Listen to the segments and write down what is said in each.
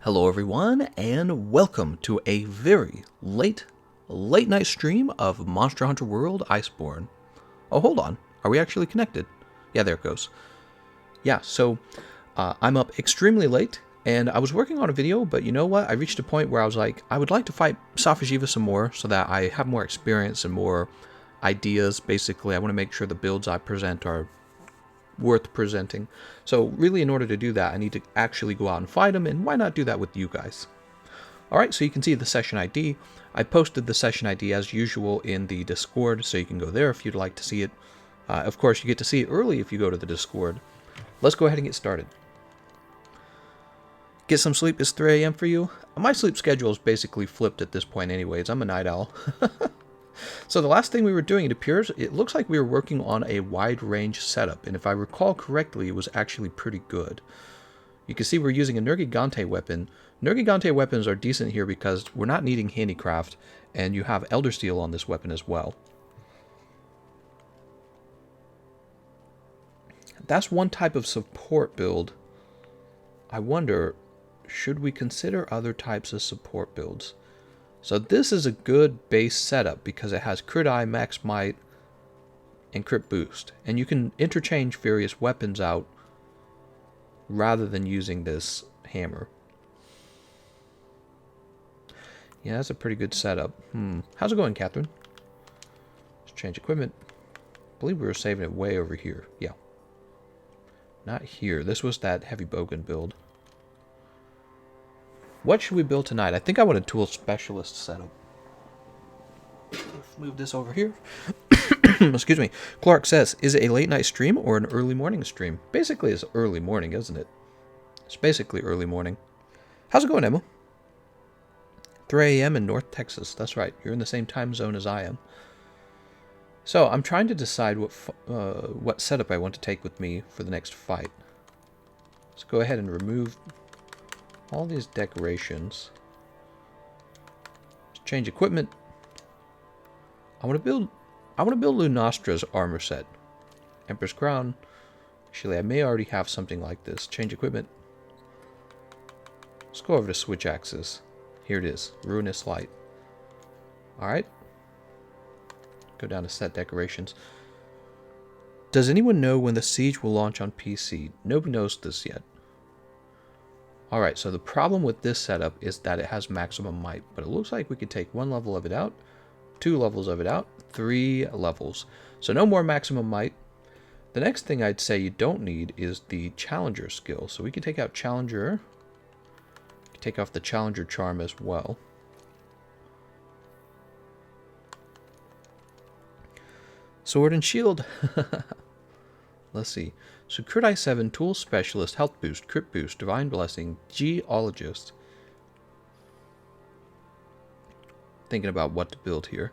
Hello everyone, and welcome to a very late night stream of Monster Hunter World Iceborne. Oh, hold on. Are we actually connected? Yeah, there it goes. Yeah, so I'm up extremely late, and I was working on a video, but you know what? I reached a point where I was like, I would like to fight Safi'Jiiva some more so that I have more experience and more ideas. Basically, I want to make sure the builds I present are worth presenting. So really, in order to do that, I need to actually go out and fight them, and why not do that with you guys? Alright, so you can see the session ID. I posted the session ID as usual in the Discord, so you can go there if you'd like to see it. Of course, you get to see it early if you go to the Discord. Let's go ahead and get started. Get some sleep is 3 a.m. for you? My sleep schedule is basically flipped at this point anyways. I'm a night owl. So the last thing we were doing, it looks like we were working on a wide range setup, and if I recall correctly, it was actually pretty good. You can see we're using a Nergigante weapon. Nergigante weapons are decent here because we're not needing handicraft, and you have Elder Steel on this weapon as well. That's one type of support build. I wonder, should we consider other types of support builds? So this is a good base setup because it has crit eye, max might, and crit boost. And you can interchange various weapons out rather than using this hammer. Yeah, that's a pretty good setup. How's it going, Catherine? Let's change equipment. I believe we were saving it way over here. Yeah. Not here. This was that heavy bogan build. What should we build tonight? I think I want a tool specialist setup. Let's move this over here. Excuse me. Clark says, is it a late night stream or an early morning stream? Basically, it's early morning, isn't it? It's basically early morning. How's it going, Emma? 3 a.m. in North Texas. That's right. You're in the same time zone as I am. So, I'm trying to decide what setup I want to take with me for the next fight. Let's go ahead and remove all these decorations. Let's change equipment. I want to build Lunastra's armor set. Emperor's Crown. Actually, I may already have something like this. Change equipment. Let's go over to switch axes. Here it is. Ruinous Light. Alright. Go down to set decorations. Does anyone know when the Siege will launch on PC? Nobody knows this yet. Alright, so the problem with this setup is that it has maximum might, but it looks like we could take 1 level of it out, 2 levels of it out, 3 levels. So no more maximum might. The next thing I'd say you don't need is the Challenger skill. So we can take out Challenger. Take off the Challenger charm as well. Sword and Shield. Let's see. So Crit Eye 7, Tool Specialist, Health Boost, Crit Boost, Divine Blessing, Geologist. Thinking about what to build here.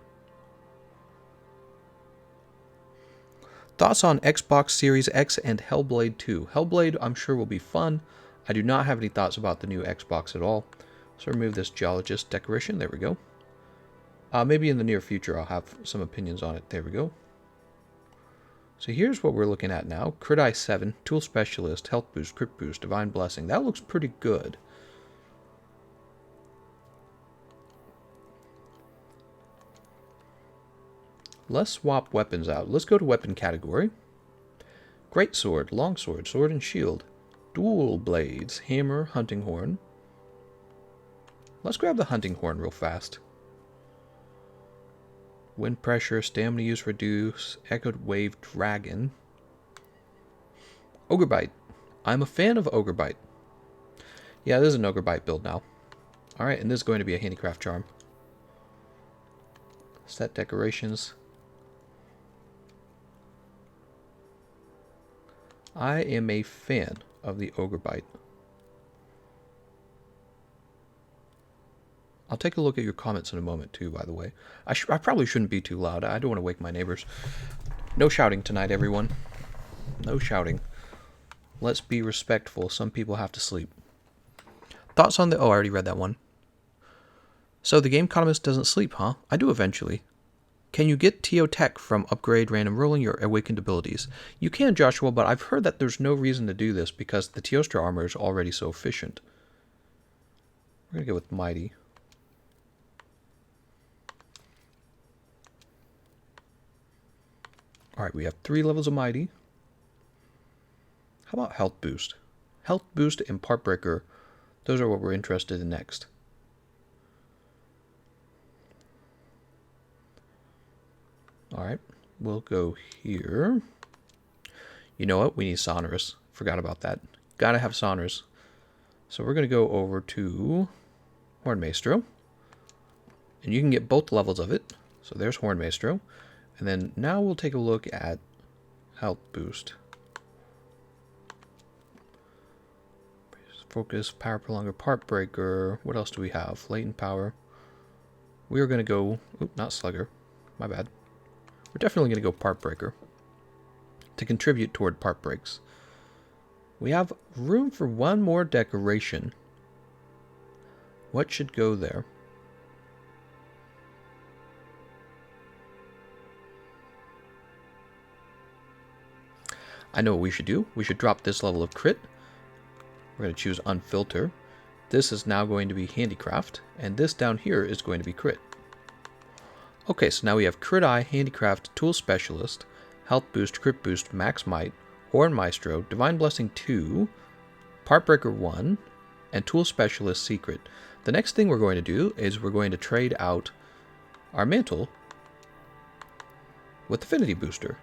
Thoughts on Xbox Series X and Hellblade 2. Hellblade, I'm sure, will be fun. I do not have any thoughts about the new Xbox at all. So remove this Geologist decoration. There we go. Maybe in the near future I'll have some opinions on it. There we go. So here's what we're looking at now. Crit Eye 7, Tool Specialist, Health Boost, Crit Boost, Divine Blessing. That looks pretty good. Let's swap weapons out. Let's go to weapon category. Great Sword, Longsword, Sword and Shield, Dual Blades, Hammer, Hunting Horn. Let's grab the Hunting Horn real fast. Wind Pressure, Stamina Use Reduce, Echoed Wave Dragon. Ogre Bite. I'm a fan of Ogre Bite. Yeah, this is an Ogre Bite build now. Alright, and this is going to be a Handicraft Charm. Set decorations. I am a fan of the Ogre Bite. I'll take a look at your comments in a moment, too, by the way. I probably shouldn't be too loud. I don't want to wake my neighbors. No shouting tonight, everyone. No shouting. Let's be respectful. Some people have to sleep. Thoughts on the... Oh, I already read that one. So the Gameconomist doesn't sleep, huh? I do eventually. Can you get TO Tech from upgrade random rolling your awakened abilities? You can, Joshua, but I've heard that there's no reason to do this because the Teostra armor is already so efficient. We're going to go with Mighty. Alright, we have 3 levels of Mighty. How about Health Boost? Health Boost and Part Breaker, those are what we're interested in next. Alright, we'll go here. You know what? We need Sonorous. Forgot about that. Gotta have Sonorous. So we're going to go over to Horn Maestro. And you can get both levels of it. So there's Horn Maestro. And then now we'll take a look at Health Boost. Focus, Power Prolonger, Part Breaker. What else do we have? Latent Power. We are going to go... Oop, not Slugger. My bad. We're definitely going to go Part Breaker to contribute toward part breaks. We have room for one more decoration. What should go there? I know what we should do. We should drop this level of crit. We're going to choose Unfilter. This is now going to be Handicraft, and this down here is going to be Crit. Okay, so now we have Crit Eye, Handicraft, Tool Specialist, Health Boost, Crit Boost, Max Might, Horn Maestro, Divine Blessing 2, Part Breaker 1, and Tool Specialist Secret. The next thing we're going to do is we're going to trade out our Mantle with Affinity Booster.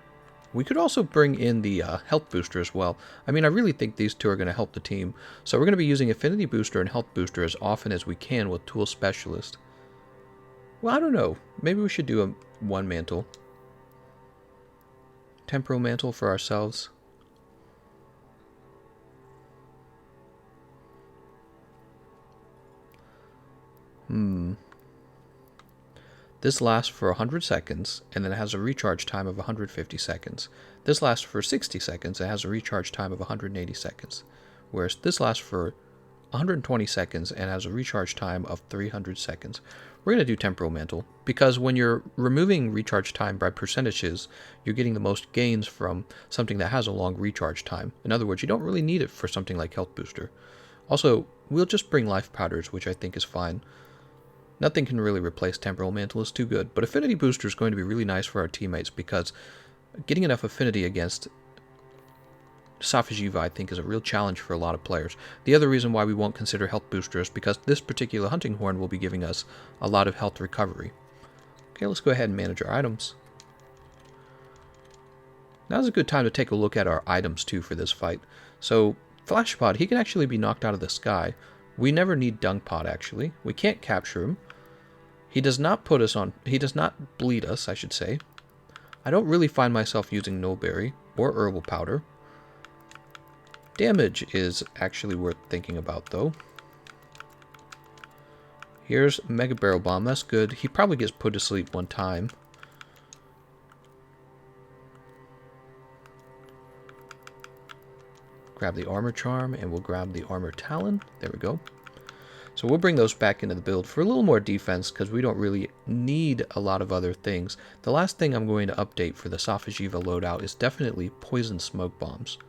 We could also bring in the Health Booster as well. I mean, I really think these two are going to help the team. So we're going to be using Affinity Booster and Health Booster as often as we can with Tool Specialist. Well, I don't know. Maybe we should do a one Mantle. Temporal Mantle for ourselves. This lasts for 100 seconds, and then it has a recharge time of 150 seconds. This lasts for 60 seconds, and has a recharge time of 180 seconds. Whereas this lasts for 120 seconds, and has a recharge time of 300 seconds. We're going to do Temporal Mantle, because when you're removing recharge time by percentages, you're getting the most gains from something that has a long recharge time. In other words, you don't really need it for something like Health Booster. Also, we'll just bring Life Powders, which I think is fine. Nothing can really replace Temporal Mantle, is too good, but Affinity Booster is going to be really nice for our teammates because getting enough affinity against Safi'Jiiva, I think, is a real challenge for a lot of players. The other reason why we won't consider Health Booster is because this particular Hunting Horn will be giving us a lot of health recovery. Okay, let's go ahead and manage our items. Now's a good time to take a look at our items, too, for this fight. So, Flashpod, he can actually be knocked out of the sky. We never need Dung Pod, actually. We can't capture him. He does not put us on... He does not bleed us, I should say. I don't really find myself using Nullberry or Herbal Powder. Damage is actually worth thinking about, though. Here's Mega Barrel Bomb. That's good. He probably gets put to sleep one time. Grab the Armor Charm, and we'll grab the Armor Talon. There we go. So we'll bring those back into the build for a little more defense, because we don't really need a lot of other things. The last thing I'm going to update for the Safi'Jiiva loadout is definitely Poison Smoke Bombs.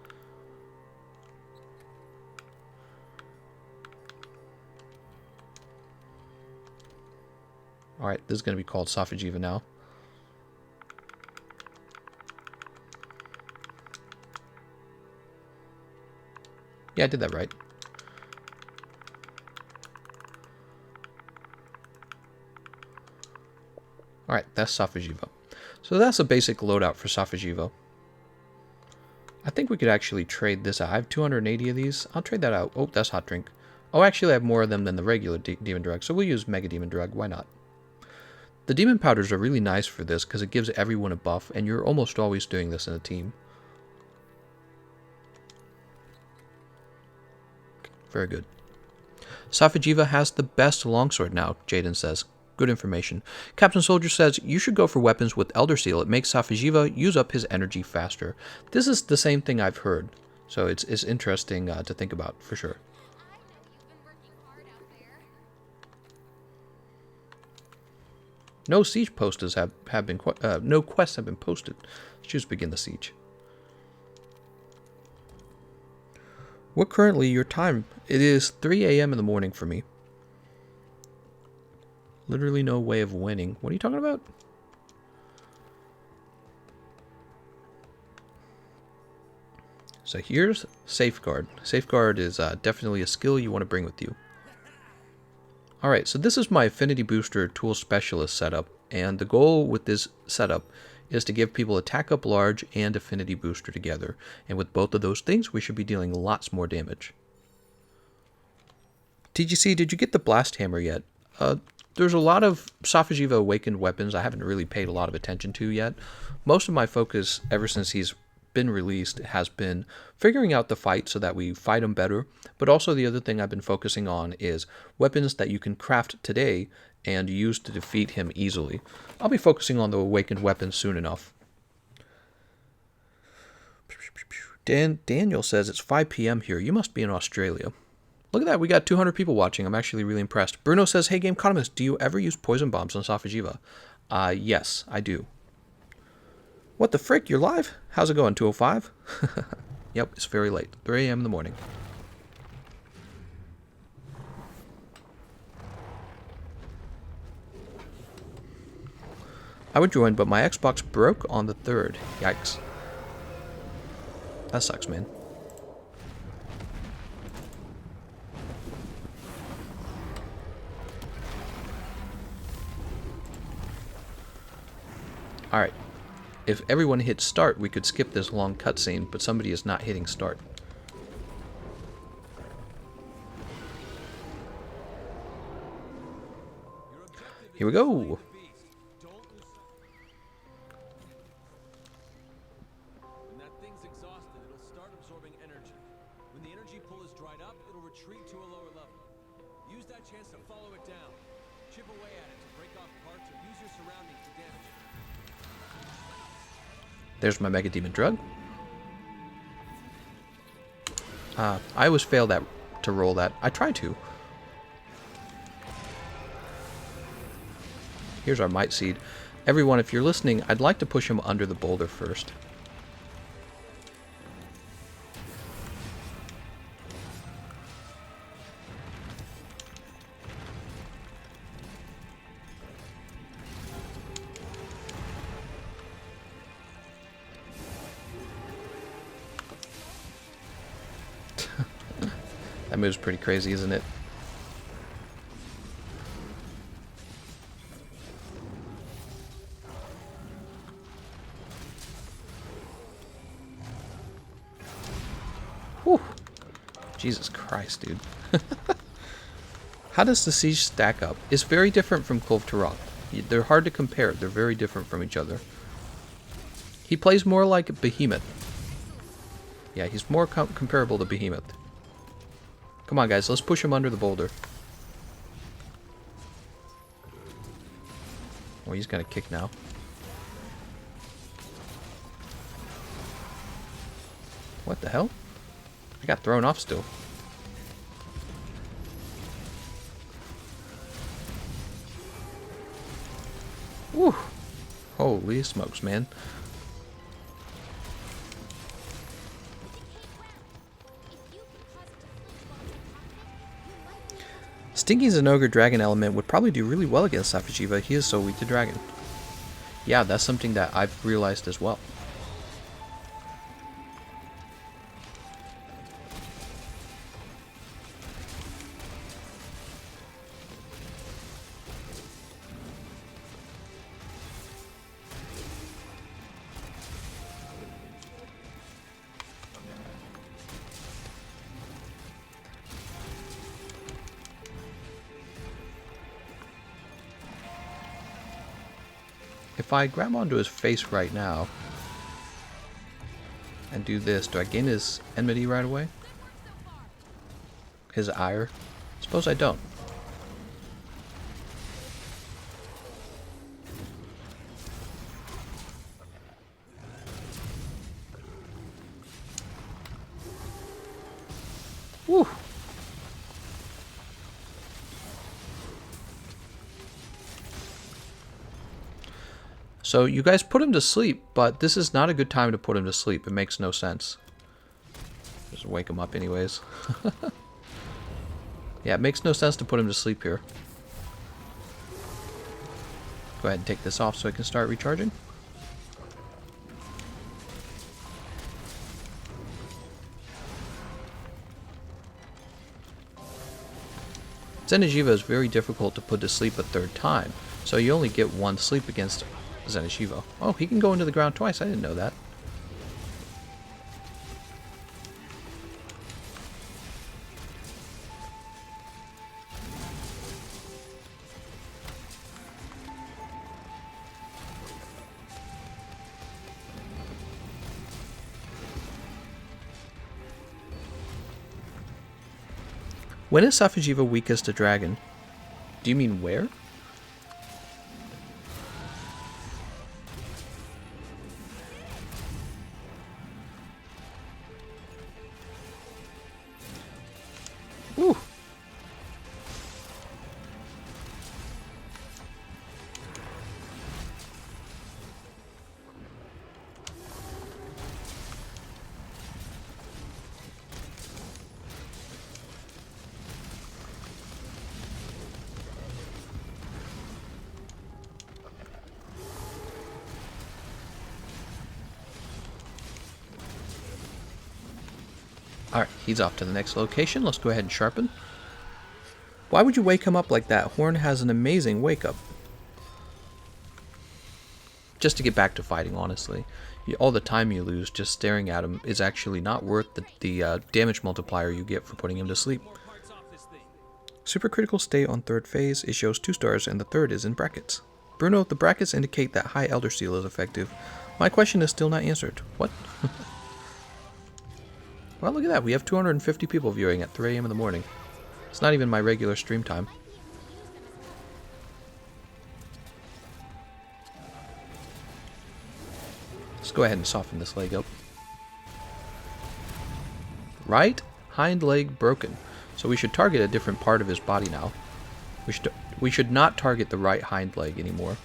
Alright, this is going to be called Safi'Jiiva now. Yeah, I did that right. Alright, that's Safi'Jiiva. So that's a basic loadout for Safi'Jiiva. I think we could actually trade this out. I have 280 of these. I'll trade that out. Oh, that's Hot Drink. Oh, actually I have more of them than the regular Demon Drug, so we'll use Mega Demon Drug. Why not? The Demon Powders are really nice for this because it gives everyone a buff, and you're almost always doing this in a team. Very good. Safi'Jiiva has the best longsword now, Jaden says. Good information. Captain Soldier says, you should go for weapons with Elder Seal. It makes Safi'Jiiva use up his energy faster. This is the same thing I've heard, so it's interesting to think about, for sure. No siege posters have been, no quests have been posted. Let's just begin the siege. What currently your time? It is 3 a.m. in the morning for me. Literally no way of winning. What are you talking about? So here's Safeguard. Safeguard is definitely a skill you want to bring with you. Alright, so this is my Affinity Booster Tool Specialist setup, and the goal with this setup is to give people Attack Up Large and Affinity Booster together, and with both of those things we should be dealing lots more damage. TGC, did you get the Blast Hammer yet? There's a lot of Safi'Jiiva Awakened weapons I haven't really paid a lot of attention to yet. Most of my focus ever since he's been released has been figuring out the fight so that we fight him better, but also the other thing I've been focusing on is weapons that you can craft today and use to defeat him easily. I'll be focusing on the awakened weapons soon enough. Daniel says it's 5 p.m. here. You must be in Australia. Look at that, we got 200 people watching. I'm actually really impressed. Bruno says, hey Gameconomist, do you ever use poison bombs on Safi'Jiiva? Yes, I do. What the frick, you're live? How's it going, 205? Yep, it's very late. 3 a.m. in the morning. I would join, but my Xbox broke on the 3rd. Yikes. That sucks, man. Alright. If everyone hits start, we could skip this long cutscene, but somebody is not hitting start. Here we go! When that thing's exhausted, it'll start absorbing energy. When the energy pool is dried up, it'll retreat to a lower level. Use that chance to follow it down. Chip away at it to break off parts or use your surroundings to damage it. There's my Mega Demon Drug. I always fail to roll that. I try to. Here's our Might Seed. Everyone, if you're listening, I'd like to push him under the boulder first. That move's pretty crazy, isn't it? Whew. Jesus Christ, dude. How does the siege stack up? It's very different from Kulve Taroth. They're hard to compare. They're very different from each other. He plays more like Behemoth. Yeah, he's more comparable to Behemoth. Come on, guys. Let's push him under the boulder. Oh, he's gonna kick now. What the hell? I got thrown off still. Whew. Holy smokes, man. Stinky's an ogre dragon element would probably do really well against Safi'Jiiva. He is so weak to dragon. Yeah, that's something that I've realized as well. If I grab onto his face right now and do this, do I gain his enmity right away? His ire? Suppose I don't. Whew. So you guys put him to sleep, but this is not a good time to put him to sleep. It makes no sense. Just wake him up anyways. Yeah, it makes no sense to put him to sleep here. Go ahead and take this off so I can start recharging. Safi'Jiiva is very difficult to put to sleep a third time, so you only get one sleep against Safi'Jiiva. Oh, he can go into the ground twice. I didn't know that. When is Safi'Jiiva weakest to dragon? Do you mean where? Ooh. Alright, he's off to the next location. Let's go ahead and sharpen. Why would you wake him up like that? Horn has an amazing wake up. Just to get back to fighting, honestly. All the time you lose just staring at him is actually not worth the damage multiplier you get for putting him to sleep. Supercritical state on third phase. It shows 2 stars and the third is in brackets. Bruno, the brackets indicate that High Elder Seal is effective. My question is still not answered. What? Well, look at that. We have 250 people viewing at 3 a.m. in the morning. It's not even my regular stream time. Let's go ahead and soften this leg up. Right hind leg broken. So we should target a different part of his body now. We should not target the right hind leg anymore.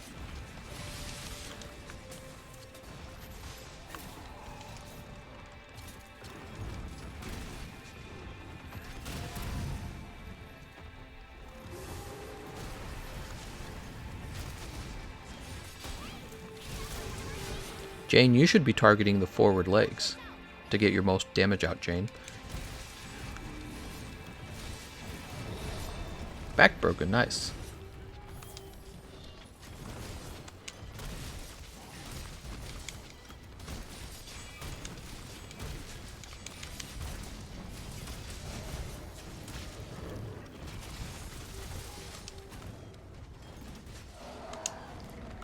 Jane, you should be targeting the forward legs to get your most damage out, Jane. Back broken, nice.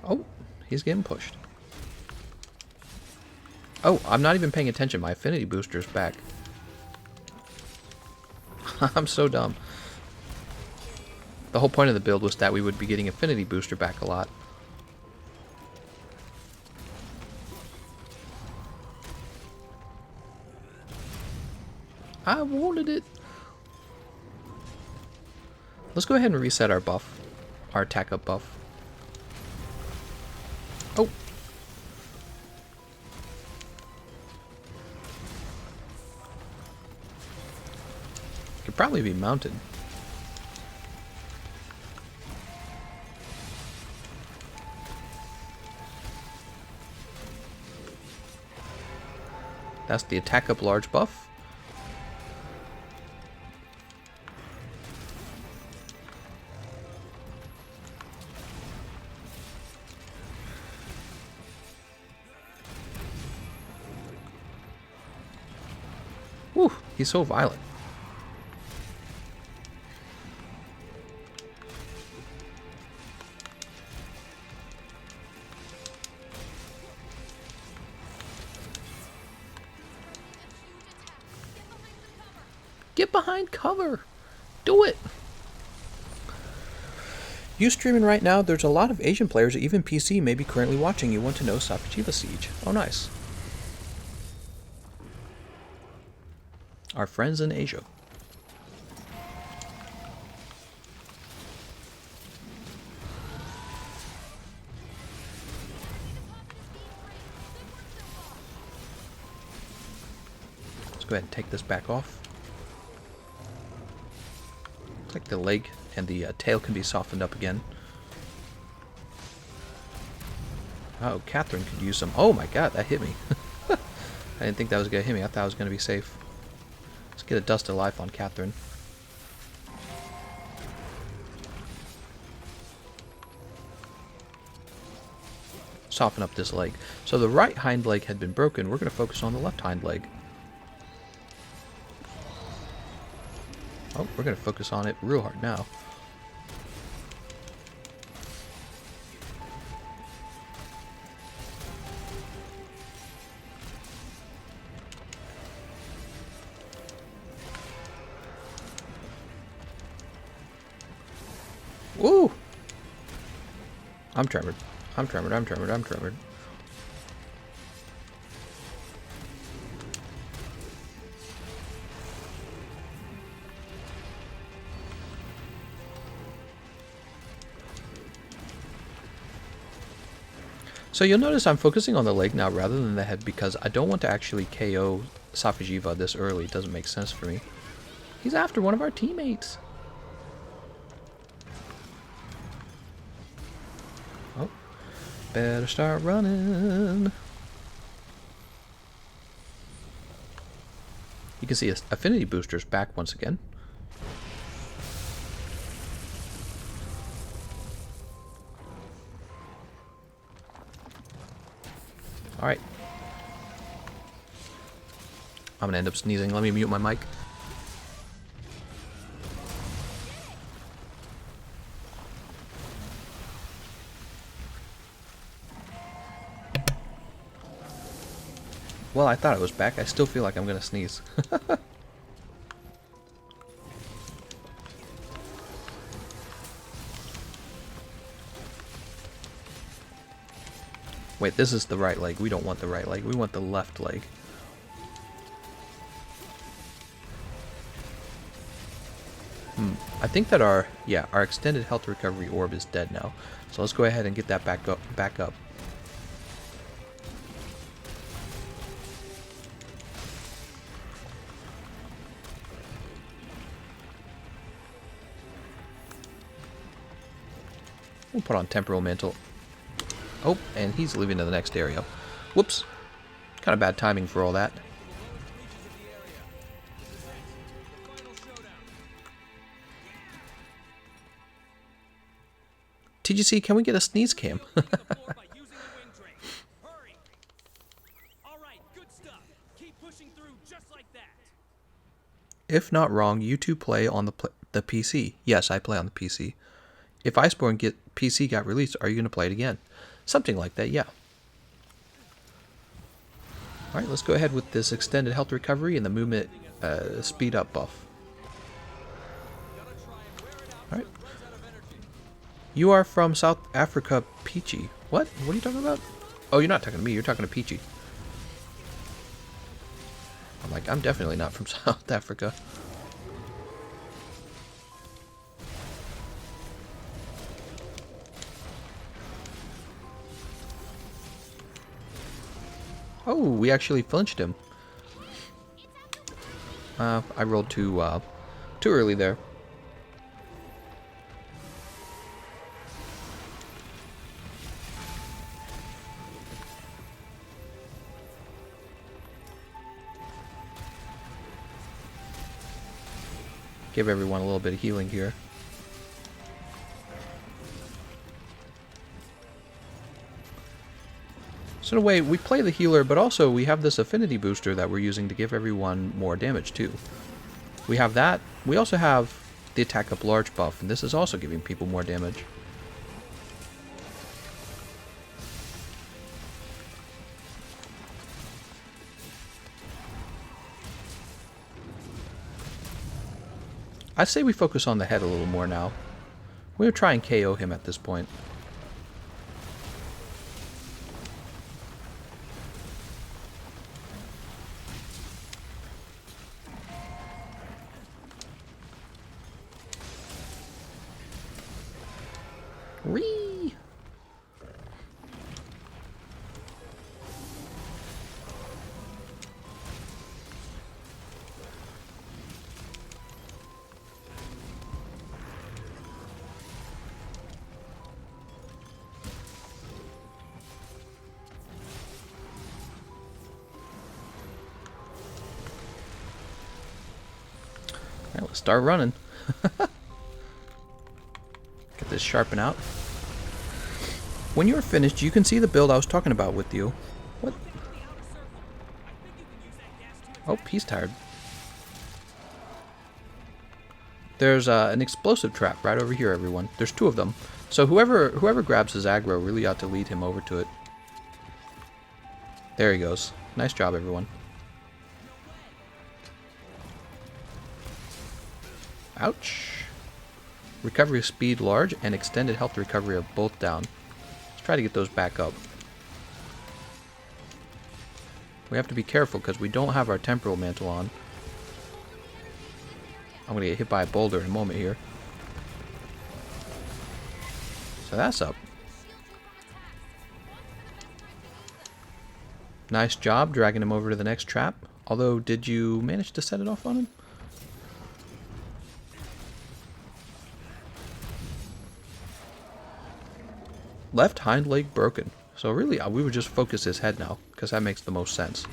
Oh, he's getting pushed. Oh, I'm not even paying attention. My affinity booster's back. I'm so dumb. The whole point of the build was that we would be getting affinity booster back a lot. I wanted it. Let's go ahead and reset our buff. Our attack up buff. Oh. Could probably be mounted. That's the attack up large buff. Whew, he's so violent. Get behind cover. Do it. You streaming right now? There's a lot of Asian players, even PC, maybe currently watching. You want to know Safi'Jiiva Siege. Oh, nice. Our friends in Asia. Let's go ahead and take this back off. Looks like the leg and the tail can be softened up again. Oh, Catherine could use some... Oh my god, that hit me. I didn't think that was going to hit me. I thought I was going to be safe. Let's get a Dust of Life on Catherine. Soften up this leg. So the right hind leg had been broken. We're going to focus on the left hind leg. Oh, we're going to focus on it real hard now. Woo! I'm tremored. I'm tremored. I'm tremored. I'm tremored. So you'll notice I'm focusing on the leg now rather than the head because I don't want to actually KO Safi'Jiiva this early. It doesn't make sense for me. He's after one of our teammates. Oh, better start running. You can see affinity boosters back once again. Alright. I'm gonna end up sneezing. Let me mute my mic. Well, I thought it was back. I still feel like I'm gonna sneeze. Wait, this is the right leg. We don't want the right leg. We want the left leg. I think that our extended health recovery orb is dead now. So let's go ahead and get that back up. We'll put on Temporal Mantle. Oh, and he's leaving to the next area. Whoops. Kind of bad timing for all that. TGC, can we get a sneeze cam? If not wrong, you two play on the PC. Yes, I play on the PC. If Iceborne PC got released, are you going to play it again? Something like that, yeah. Alright, let's go ahead with this extended health recovery and the movement speed up buff. Alright. You are from South Africa, Peachy. What? What are you talking about? Oh, you're not talking to me, you're talking to Peachy. I'm like, I'm definitely not from South Africa. Oh, we actually flinched him. I rolled too early there. Give everyone a little bit of healing here. So in a way, we play the healer, but also we have this affinity booster that we're using to give everyone more damage too. We have that. We also have the attack up large buff, and this is also giving people more damage. I'd say we focus on the head a little more now. We're going to try and KO him at this point. Whee! Start running. Get this sharpen out. When you're finished, you can see the build I was talking about with you. What? Oh, he's tired. There's an explosive trap right over here, everyone. There's 2 of them. So whoever grabs his aggro really ought to lead him over to it. There he goes. Nice job, everyone. Ouch. Recovery speed large and extended health recovery are both down. Let's try to get those back up. We have to be careful because we don't have our Temporal Mantle on. I'm going to get hit by a boulder in a moment here. So that's up. Nice job dragging him over to the next trap. Although, did you manage to set it off on him? Left hind leg broken. So really, we would just focus his head now, because that makes the most sense.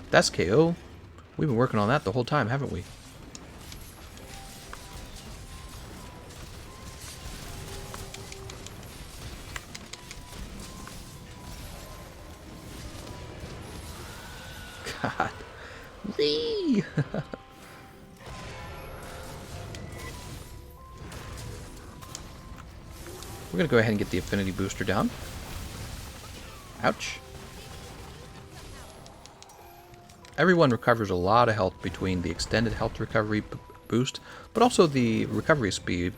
That's KO. We've been working on that the whole time, haven't we? God. Whee! We're going to go ahead and get the affinity booster down. Ouch. Everyone recovers a lot of health between the extended health recovery boost, but also the recovery speed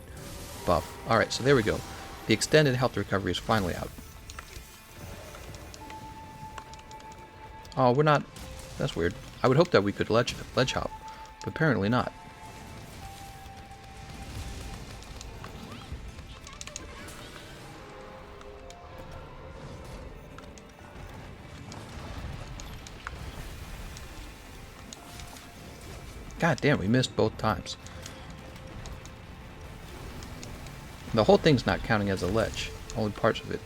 buff. Alright, so there we go. The extended health recovery is finally out. Oh, we're not... That's weird. I would hope that we could ledge hop, but apparently not. God damn, we missed both times. The whole thing's not counting as a ledge, only parts of it.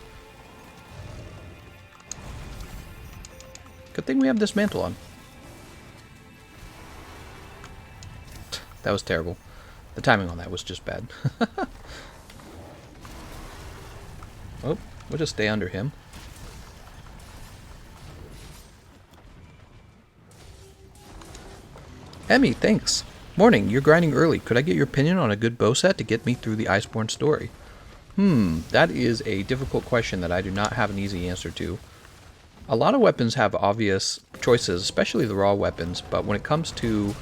Good thing we have this mantle on. That was terrible. The timing on that was just bad. Oh, we'll just stay under him. Emmy, thanks. Morning, you're grinding early. Could I get your opinion on a good bow set to get me through the Iceborne story? That is a difficult question that I do not have an easy answer to. A lot of weapons have obvious choices, especially the raw weapons, but when it comes to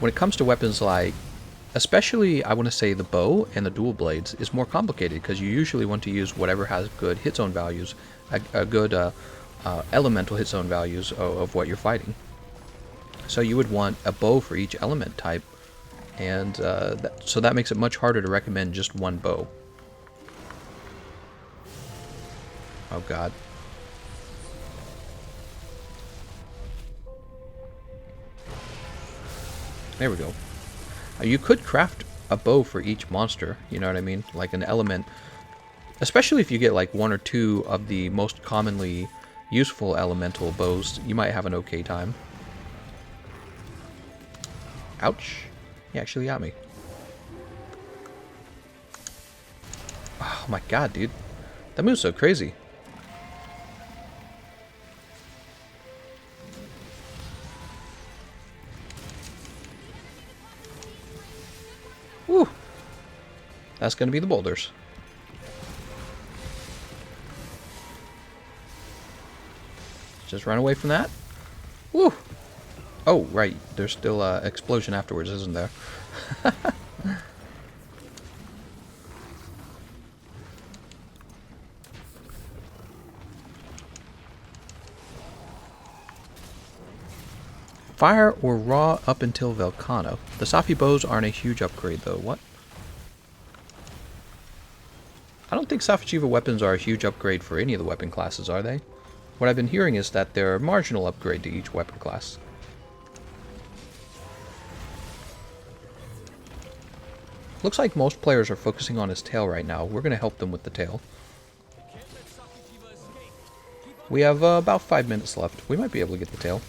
weapons like, especially I want to say the bow and the dual blades is more complicated because you usually want to use whatever has good hit zone values, a good elemental hit zone values of what you're fighting. So you would want a bow for each element type, and so that makes it much harder to recommend just one bow. Oh god. There we go. You could craft a bow for each monster, you know what I mean? Like an element. Especially if you get like 1 or 2 of the most commonly useful elemental bows, you might have an okay time. Ouch. He actually got me. Oh my god, dude. That move's so crazy. Woo! That's gonna be the boulders. Just run away from that. Woo! Oh, right. There's still an explosion afterwards, isn't there? Fire or raw up until Volcano. The Safi bows aren't a huge upgrade, though. What? I don't think Safi'Jiiva weapons are a huge upgrade for any of the weapon classes, are they? What I've been hearing is that they're a marginal upgrade to each weapon class. Looks like most players are focusing on his tail right now. We're going to help them with the tail. We have about 5 minutes left. We might be able to get the tail.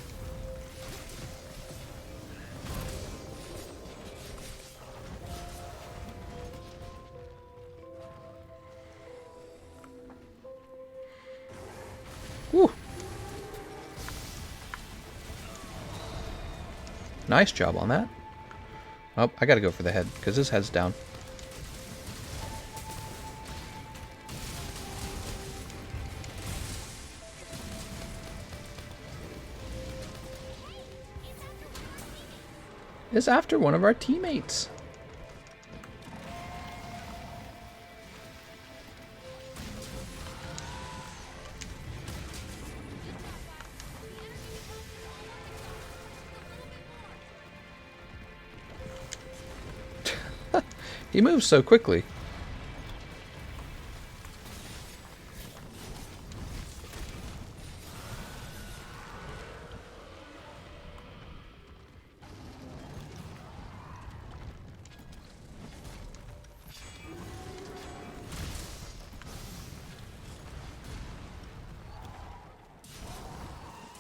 Nice job on that. Oh, I gotta go for the head, because his head's down. It's after one of our teammates. He moves so quickly.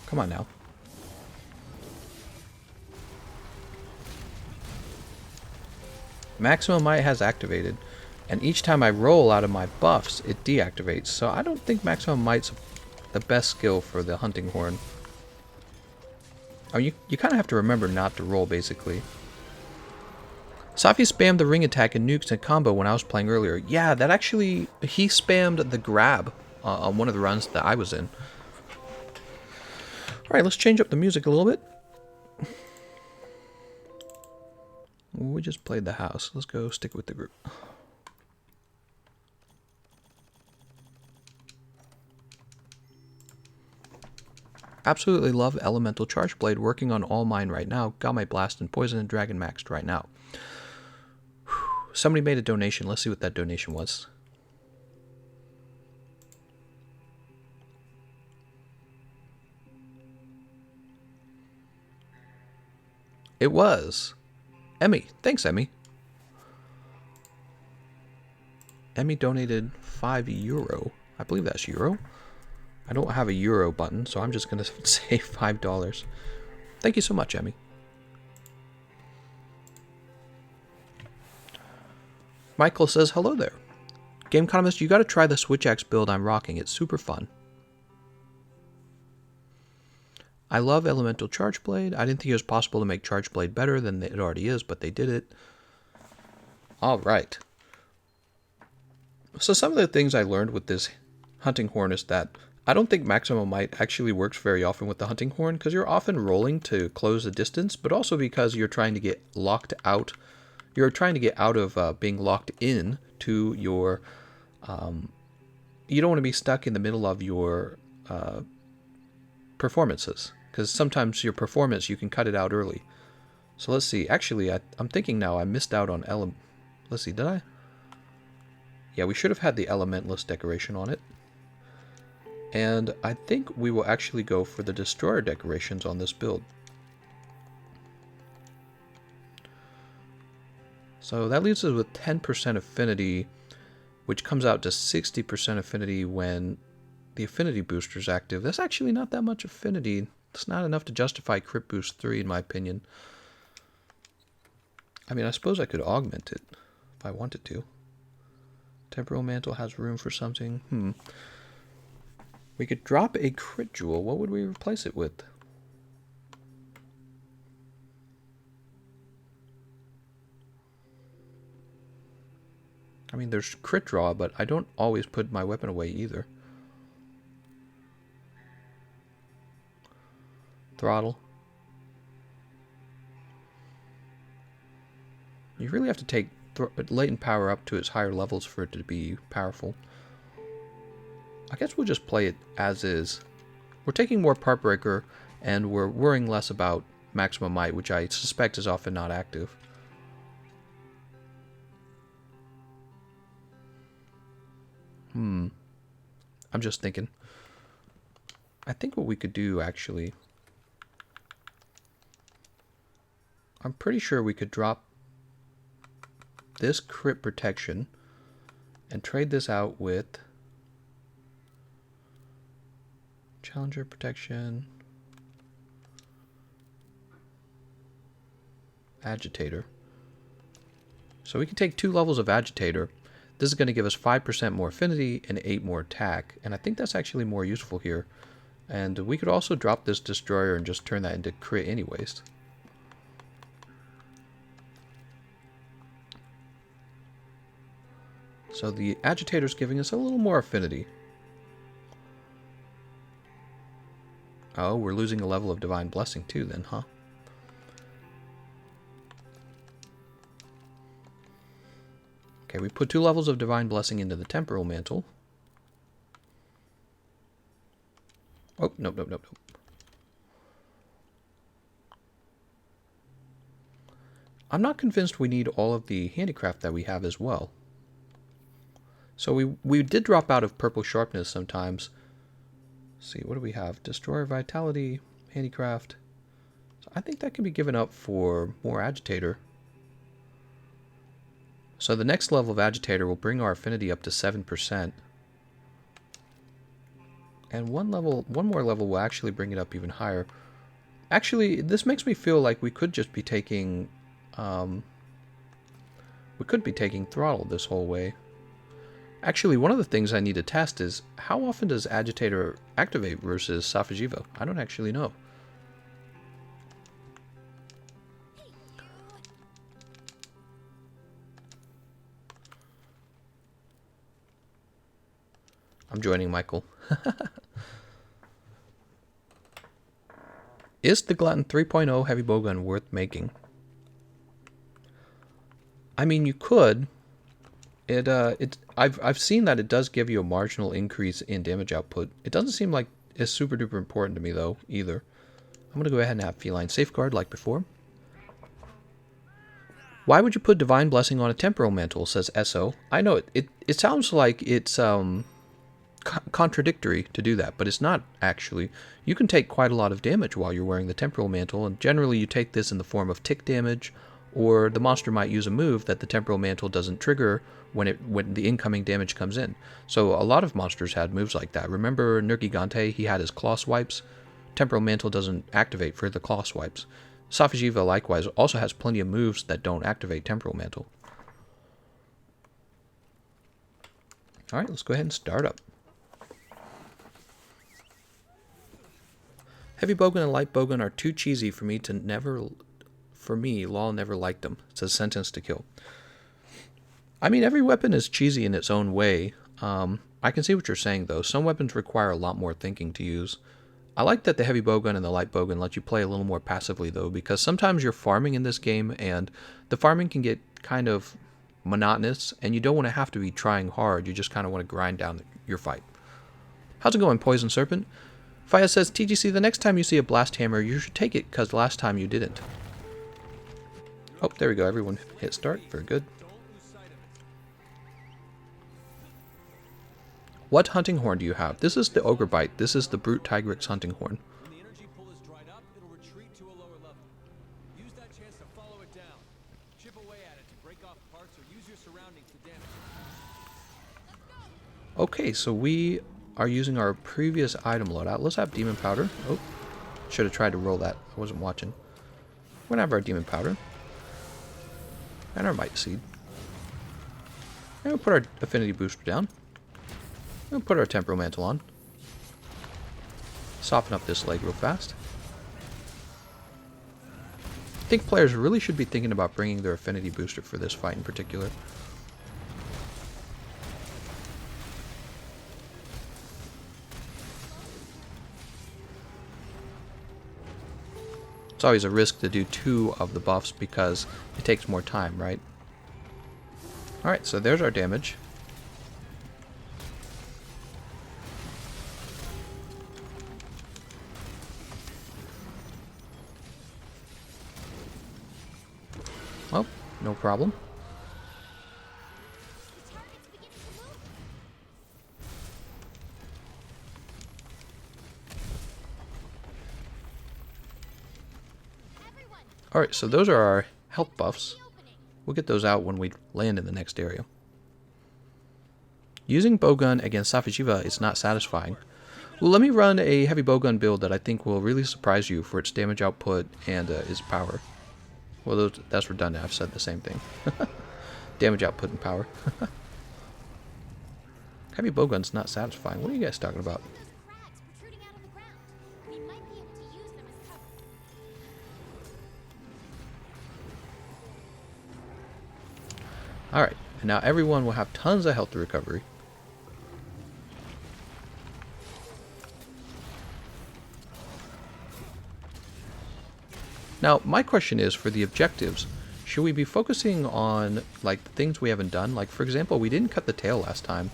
Come on now. Maximum Might has activated, and each time I roll out of my buffs, it deactivates. So I don't think Maximum Might's the best skill for the Hunting Horn. I mean, you kind of have to remember not to roll, basically. Safi spammed the ring attack and nukes in combo when I was playing earlier. Yeah, that actually... He spammed the grab on one of the runs that I was in. Alright, let's change up the music a little bit. We just played the house. Let's go stick with the group. Absolutely love Elemental Charge Blade. Working on all mine right now. Got my Blast and Poison and Dragon maxed right now. Somebody made a donation. Let's see what that donation was. It was Emmy. Thanks, Emmy. Emmy donated €5. I believe that's euro. I don't have a euro button, so I'm just going to say $5. Thank you so much, Emmy. Michael says, hello there. Gameconomist, you got to try the Switch Axe build I'm rocking. It's super fun. I love Elemental Charge Blade. I didn't think it was possible to make Charge Blade better than it already is, but they did it. All right. So some of the things I learned with this Hunting Horn is that I don't think Maximum Might actually works very often with the Hunting Horn, because you're often rolling to close the distance, but also because you're trying to get locked out. You're trying to get out of being locked in to your... you don't want to be stuck in the middle of your performances, because sometimes your performance, you can cut it out early. So let's see. Actually, I'm thinking now I missed out on Let's see, did I? Yeah, we should have had the Elementalist decoration on it. And I think we will actually go for the Destroyer decorations on this build. So that leaves us with 10% affinity, which comes out to 60% affinity when the affinity booster is active. That's actually not that much affinity. It's not enough to justify Crit Boost 3, in my opinion. I mean, I suppose I could augment it if I wanted to. Temporal Mantle has room for something. We could drop a Crit Jewel. What would we replace it with? I mean, there's Crit Draw, but I don't always put my weapon away either. Throttle. You really have to take latent power up to its higher levels for it to be powerful. I guess we'll just play it as is. We're taking more Part Breaker, and we're worrying less about Maximum Might, which I suspect is often not active. I'm just thinking. I think what we could do, actually... I'm pretty sure we could drop this Crit Protection and trade this out with Challenger Protection, Agitator. So we can take 2 levels of Agitator. This is going to give us 5% more affinity and 8 more attack, and I think that's actually more useful here. And we could also drop this Destroyer and just turn that into crit anyways. So the agitator's giving us a little more affinity. Oh, we're losing a level of divine blessing too then, huh? Okay, we put 2 levels of divine blessing into the temporal mantle. Oh, nope, nope, nope, nope. I'm not convinced we need all of the handicraft that we have as well. So we did drop out of purple sharpness sometimes. Let's see, what do we have? Destroyer vitality, handicraft. So I think that can be given up for more agitator. So the next level of agitator will bring our affinity up to 7%. And one more level will actually bring it up even higher. Actually, this makes me feel like we could just be taking throttle this whole way. Actually, one of the things I need to test is how often does agitator activate versus Safi'Jiiva? I don't actually know. I'm joining Michael. Is the Glutton 3.0 heavy bowgun worth making? I mean, you could. I've seen that it does give you a marginal increase in damage output. It doesn't seem like it's super duper important to me though either. I'm gonna go ahead and have Feline Safeguard like before. Why would you put Divine Blessing on a Temporal Mantle? Says Esso. I know it sounds like it's contradictory to do that, but it's not actually. You can take quite a lot of damage while you're wearing the Temporal Mantle, and generally you take this in the form of tick damage, or the monster might use a move that the Temporal Mantle doesn't trigger when the incoming damage comes in. So a lot of monsters had moves like that. Remember Nergigante, he had his claw swipes. Temporal Mantle doesn't activate for the claw swipes. Safi'Jiiva likewise also has plenty of moves that don't activate Temporal Mantle. Alright, let's go ahead and start up. Heavy bowgun and light bowgun are too cheesy for me to never... For me, Law never liked them. It says Sentence to Kill. I mean, every weapon is cheesy in its own way. I can see what you're saying, though. Some weapons require a lot more thinking to use. I like that the heavy bowgun and the light bowgun let you play a little more passively, though, because sometimes you're farming in this game, and the farming can get kind of monotonous, and you don't want to have to be trying hard. You just kind of want to grind down your fight. How's it going, Poison Serpent? Faya says, TGC, the next time you see a blast hammer, you should take it, because last time you didn't. Oh, there we go. Everyone hit start. Very good. What hunting horn do you have? This is the Ogre Bite. This is the Brute Tigrix hunting horn. When the energy pool is dried up, it'll retreat to a lower level. Use that chance to follow it down. Chip away at it to break off parts or use your surroundings to damage it. Okay, so we are using our previous item loadout. Let's have Demon Powder. Oh, should have tried to roll that. I wasn't watching. We're going to have our Demon Powder. And our Might Seed. And we'll put our Affinity Booster down. We'll put our Temporal Mantle on. Soften up this leg real fast. I think players really should be thinking about bringing their Affinity Booster for this fight in particular. It's always a risk to do 2 of the buffs because it takes more time, right? Alright, so there's our damage. Oh, no problem. Alright, so those are our health buffs. We'll get those out when we land in the next area. Using bowgun against Safi'Jiiva is not satisfying. Well, let me run a heavy bowgun build that I think will really surprise you for its damage output and its power. Well, that's redundant. I've said the same thing. Damage output and power. Heavy bowgun's not satisfying. What are you guys talking about? Alright, And now everyone will have tons of health recovery. Now, my question is, for the objectives, should we be focusing on, like, things we haven't done? Like, for example, we didn't cut the tail last time.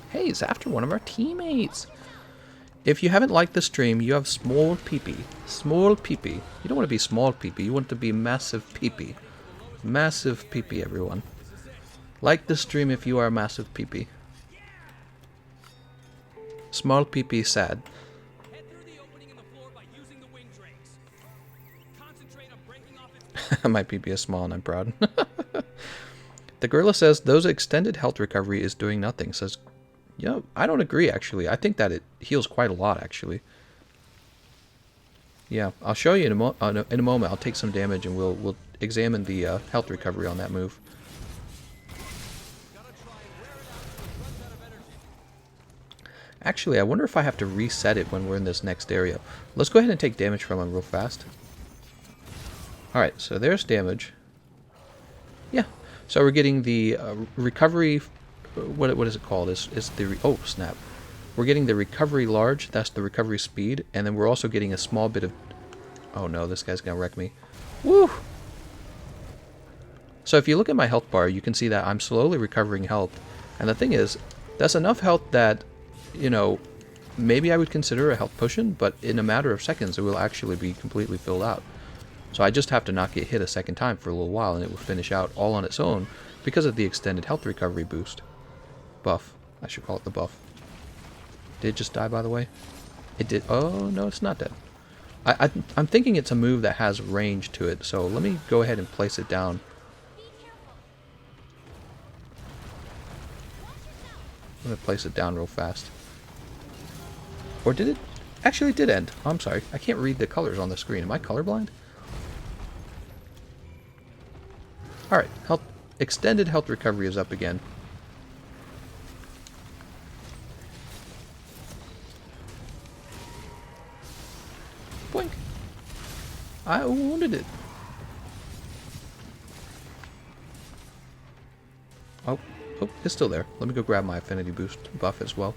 Hey, it's after one of our teammates. If you haven't liked the stream, you have small peepee. Small peepee. You don't want to be small peepee. You want to be massive peepee. Massive peepee, everyone. Like the stream if you are a massive peepee. Small peepee sad. Head through the opening in the floor by using the wing trays. Concentrate on breaking off its My peepee is small and I'm proud. The gorilla says those extended health recovery is doing nothing. Says, yeah, I don't agree actually. I think that it heals quite a lot actually. Yeah, I'll show you in a moment. I'll take some damage and we'll examine the health recovery on that move. Actually, I wonder if I have to reset it when we're in this next area. Let's go ahead and take damage from him real fast. Alright, so there's damage. Yeah, so we're getting the recovery. What is it called? It's the oh snap. We're getting the recovery large. That's the recovery speed, and then we're also getting a small bit of. Oh no, this guy's gonna wreck me. Woo! So if you look at my health bar, you can see that I'm slowly recovering health, and the thing is, that's enough health that, you know, maybe I would consider a health potion, but in a matter of seconds, it will actually be completely filled out. So I just have to not get hit a second time for a little while, and it will finish out all on its own because of the extended health recovery boost. Buff. I should call it the buff. Did it just die, by the way? It did. Oh, no, it's not dead. I'm thinking it's a move that has range to it, so let me go ahead and place it down. I'm going to place it down real fast. Or did it? Actually, it did end. Oh, I'm sorry. I can't read the colors on the screen. Am I colorblind? Alright. Extended health recovery is up again. Boink. I wounded it. Oh, it's still there. Let me go grab my affinity boost buff as well.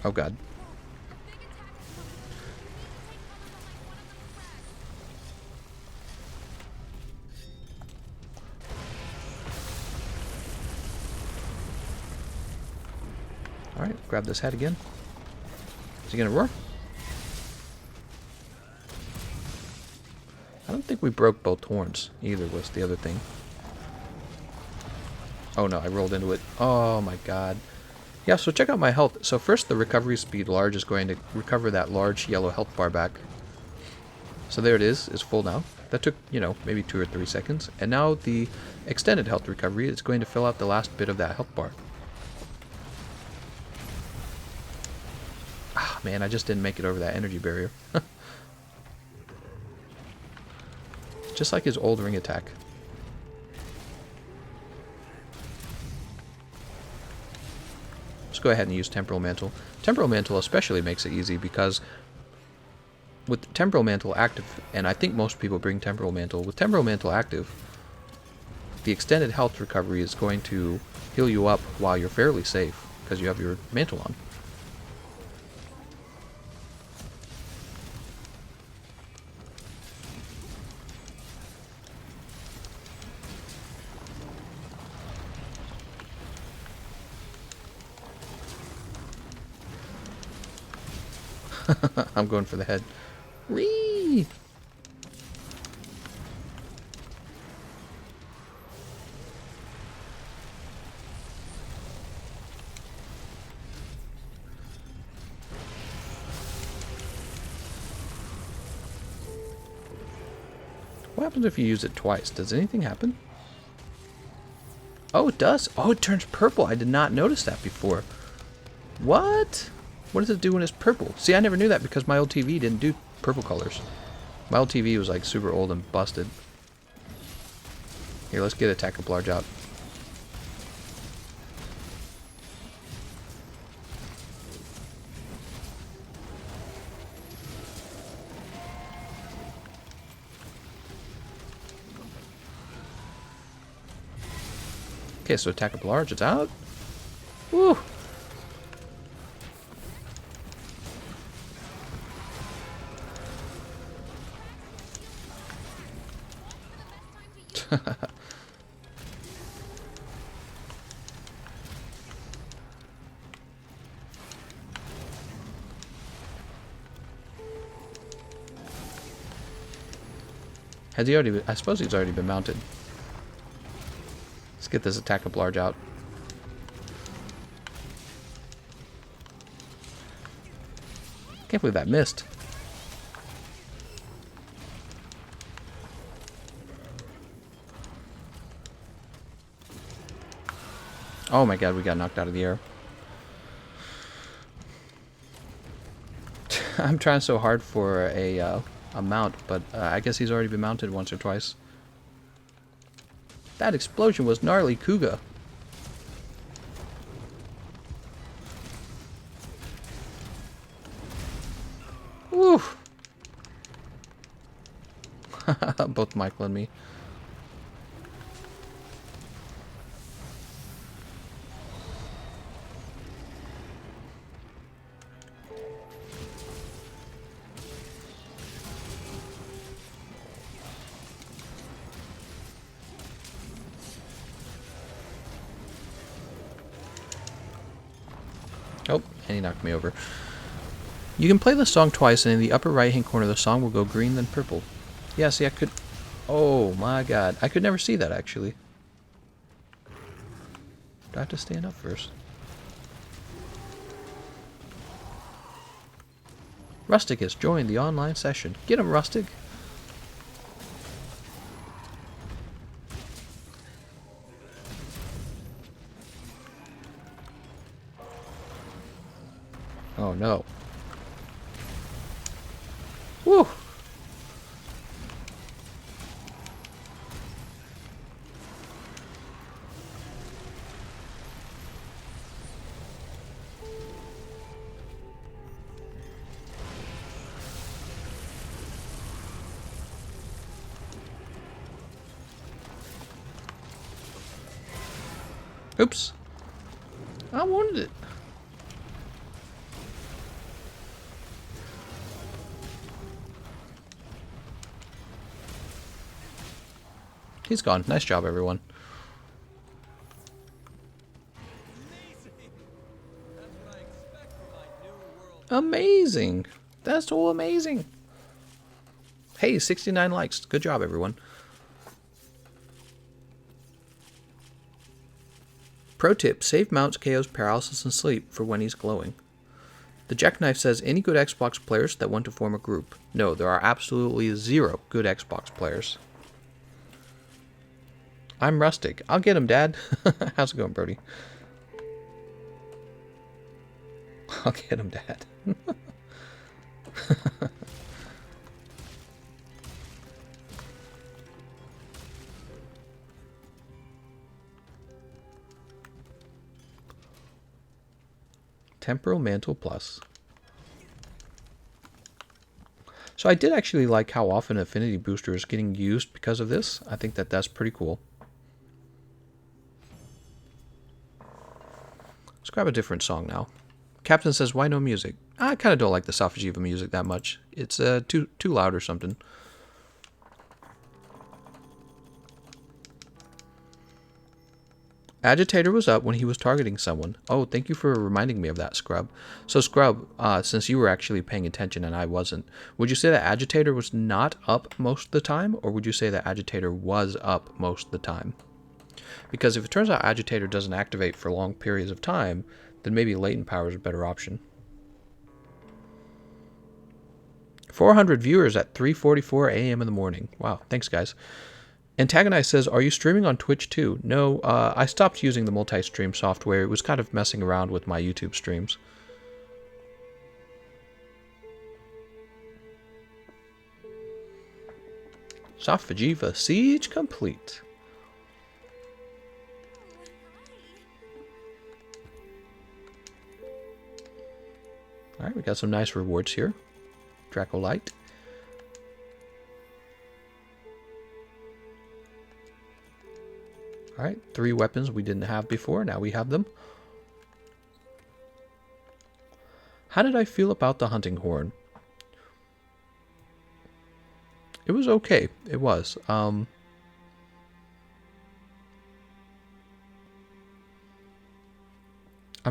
Oh god. Alright, grab this head again. Is he gonna roar? I don't think we broke both horns either, was the other thing. Oh no, I rolled into it. Oh my god. Yeah, so check out my health. So first the recovery speed large is going to recover that large yellow health bar back. So there it is. It's full now. That took, you know, maybe 2 or 3 seconds. And now the extended health recovery is going to fill out the last bit of that health bar. Ah, man, I just didn't make it over that energy barrier. Just like his old ring attack. Let's go ahead and use Temporal Mantle. Temporal Mantle especially makes it easy because with Temporal Mantle active, and I think most people bring Temporal Mantle, with Temporal Mantle active, the extended health recovery is going to heal you up while you're fairly safe because you have your mantle on. I'm going for the head. Whee! What happens if you use it twice? Does anything happen? Oh, it does. Oh, it turns purple. I did not notice that before. What? What does it do when it's purple? See, I never knew that because my old TV didn't do purple colors. My old TV was like super old and busted. Here, let's get Attack of Large out. Okay, so Attack of Large, it's out. Woo! Has he already been, I suppose he's already been mounted. Let's get this Attack of Large out. Can't believe that missed. Oh my god, we got knocked out of the air. I'm trying so hard for a mount, but I guess he's already been mounted once or twice. That explosion was gnarly, Kuga. Woo! Both Michael and me. Oh, and he knocked me over. You can play the song twice, and in the upper right-hand corner, the song will go green, then purple. Yeah, see, I could... Oh, my God. I could never see that, actually. Do I have to stand up first? Rustic has joined the online session. Get him, Rustic. Oh, no. Woo! Oops. I wanted it. He's gone. Nice job, everyone. Amazing. That's so amazing. Hey, 69 likes. Good job, everyone. Pro tip, save mounts, KOs, paralysis, and sleep for when he's glowing. The Jackknife says, any good Xbox players that want to form a group? No, there are absolutely 0 good Xbox players. I'm Rustic. I'll get him, Dad. How's it going, Brody? I'll get him, Dad. Temporal Mantle Plus. So I did actually like how often Affinity Booster is getting used because of this. I think that that's pretty cool. Let's grab a different song now. Captain says, why no music? I kind of don't like the Safi'Jiiva music that much. It's too loud or something. Agitator was up when he was targeting someone. Oh, thank you for reminding me of that, Scrub. So, Scrub, since you were actually paying attention and I wasn't, would you say that Agitator was not up most of the time, or would you say that Agitator was up most of the time? Because if it turns out Agitator doesn't activate for long periods of time, then maybe Latent Power is a better option. 400 viewers at 3:44 a.m. in the morning. Wow, thanks, guys. Antagonize says, are you streaming on Twitch too? No, I stopped using the multi-stream software. It was kind of messing around with my YouTube streams. Safi'Jiiva, siege complete. Alright, we got some nice rewards here. Dracolite. Alright, 3 weapons we didn't have before. Now we have them. How did I feel about the hunting horn? It was okay. It was. I'm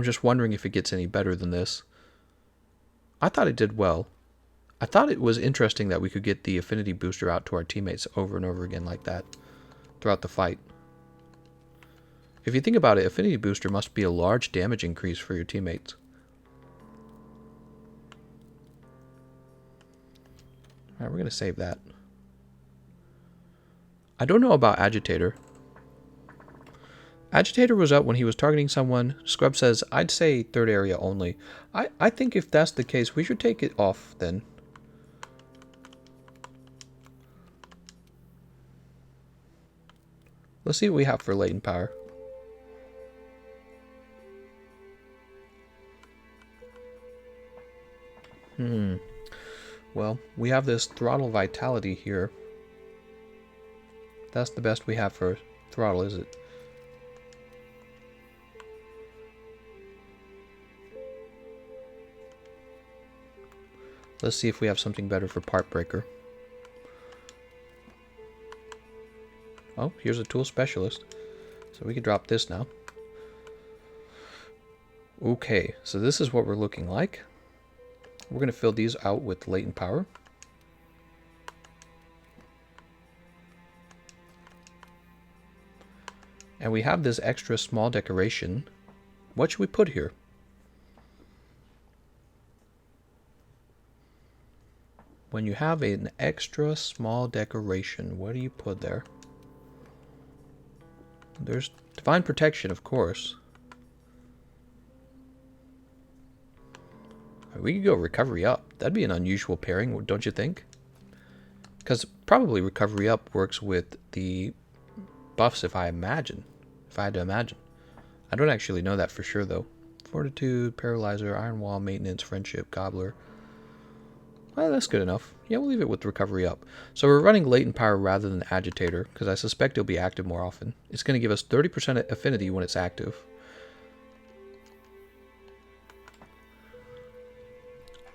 just wondering if it gets any better than this. I thought it did well. I thought it was interesting that we could get the affinity booster out to our teammates over and over again like that throughout the fight. If you think about it, affinity booster must be a large damage increase for your teammates. Alright, we're going to save that. I don't know about Agitator. Agitator was up when he was targeting someone. Scrub says, I'd say third area only. I think if that's the case, we should take it off then. Let's see what we have for latent power. Well, we have this throttle vitality here. That's the best we have for throttle, is it? Let's see if we have something better for part breaker. Oh, here's a tool specialist. So we can drop this now. Okay, so this is what we're looking like. We're going to fill these out with latent power. And we have this extra small decoration. What should we put here? When you have an extra small decoration, what do you put there? There's divine protection, of course. We could go recovery up. That'd be an unusual pairing, don't you think? Because probably recovery up works with the buffs, if I had to imagine. I don't actually know that for sure, though. Fortitude, Paralyzer, Iron Wall, Maintenance, Friendship, Gobbler. Well, that's good enough. Yeah, we'll leave it with recovery up. So we're running latent power rather than agitator, because I suspect it'll be active more often. It's going to give us 30% affinity when it's active.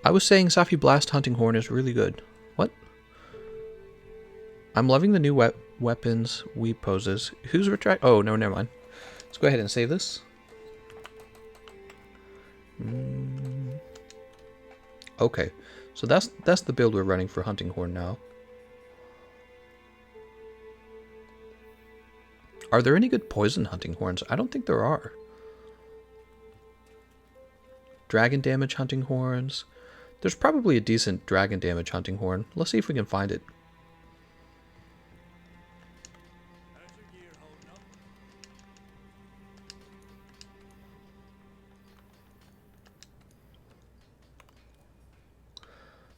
I was saying Safi Blast Hunting Horn is really good. What? I'm loving the new weapons we poses. Who's retract? Oh, no, never mind. Let's go ahead and save this. Okay, so that's the build we're running for Hunting Horn now. Are there any good poison hunting horns? I don't think there are. Dragon damage hunting horns. There's probably a decent dragon damage hunting horn. Let's see if we can find it.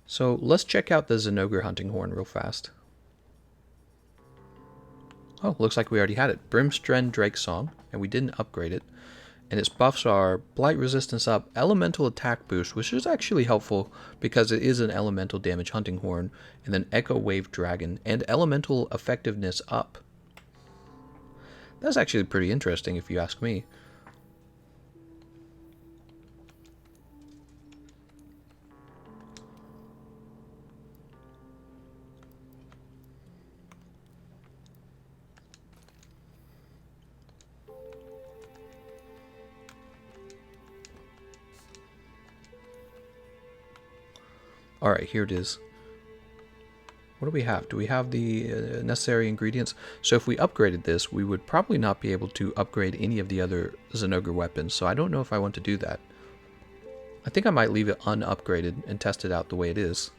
So let's check out the Zinogre hunting horn real fast. Oh, looks like we already had it. Brimstren Drake Song, and we didn't upgrade it. And its buffs are Blight Resistance up, Elemental Attack Boost, which is actually helpful because it is an Elemental Damage Hunting Horn, and then Echo Wave Dragon, and Elemental Effectiveness up. That's actually pretty interesting if you ask me. Alright, here it is. What do we have? Do we have the necessary ingredients? So if we upgraded this, we would probably not be able to upgrade any of the other Zinogre weapons, so I don't know if I want to do that. I think I might leave it unupgraded and test it out the way it is.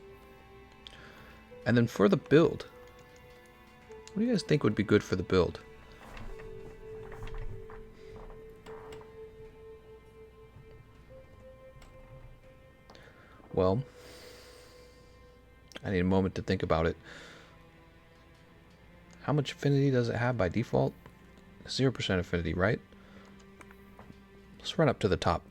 And then for the build, what do you guys think would be good for the build? Well, I need a moment to think about it. How much affinity does it have by default? 0% affinity, right? Let's run up to the top.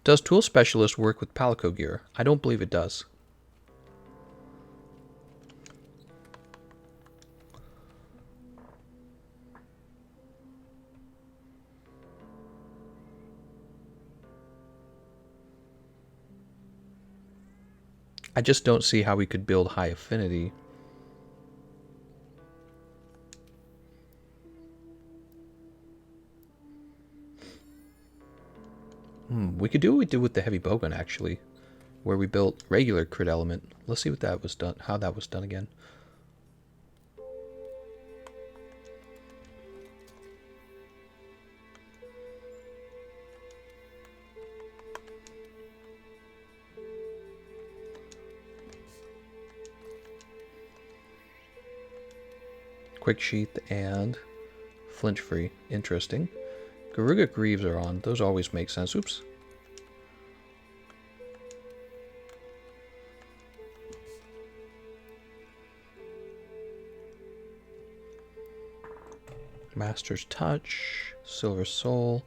Does Tool Specialist work with Palico gear? I don't believe it does. I just don't see how we could build high affinity. We could do what we did with the heavy bowgun, actually, where we built regular crit element. Let's see what that was done, how that was done again. Quick sheath and flinch free. Interesting. Garuga Greaves are on. Those always make sense. Oops. Master's Touch. Silver Soul.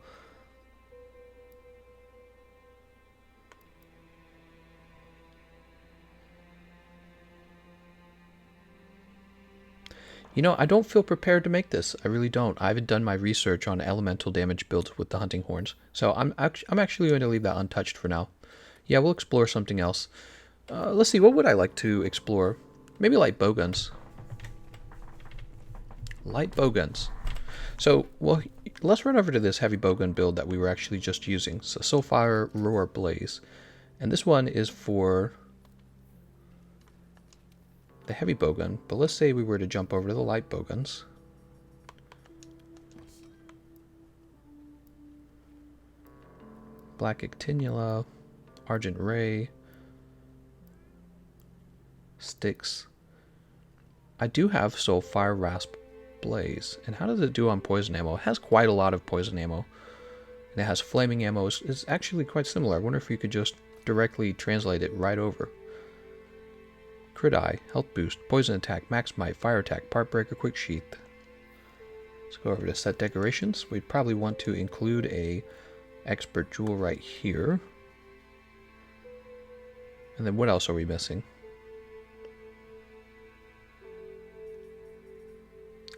You know, I don't feel prepared to make this. I really don't. I haven't done my research on elemental damage builds with the hunting horns. So I'm actually going to leave that untouched for now. Yeah, we'll explore something else. Let's see, what would I like to explore? Maybe light bowguns. Light bowguns. So, well, let's run over to this heavy bowgun build that we were actually just using. So, Soulfire Roar Blaze. And this one is for the heavy bowgun, but let's say we were to jump over to the light bowguns. Black Actinula, Argent Ray, Sticks. I do have Soulfire Rasp Blaze. And how does it do on poison ammo? It has quite a lot of poison ammo. And it has flaming ammo. It's actually quite similar. I wonder if you could just directly translate it right over. Crit Eye, Health Boost, Poison Attack, Max Might, Fire Attack, Part Breaker, Quick Sheath. Let's go over to Set Decorations. We'd probably want to include a Expert Jewel right here. And then what else are we missing?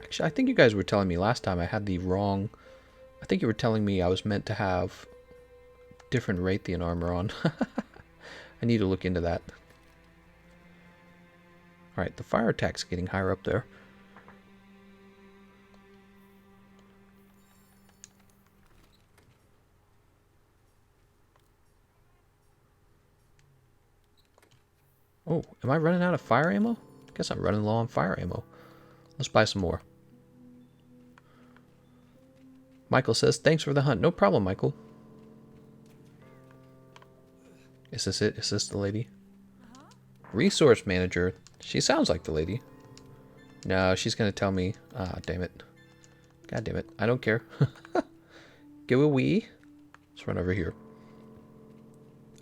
Actually, I think you guys were telling me last time I had the wrong... I think you were telling me I was meant to have different Raytheon armor on. I need to look into that. Alright, the fire attack's getting higher up there. Oh, am I running out of fire ammo? Guess I'm running low on fire ammo. Let's buy some more. Michael says, thanks for the hunt. No problem, Michael. Is this it? Is this the lady? Resource manager. She sounds like the lady. No, she's going to tell me. Ah, damn it. God damn it. I don't care. Give a wee. Let's run over here.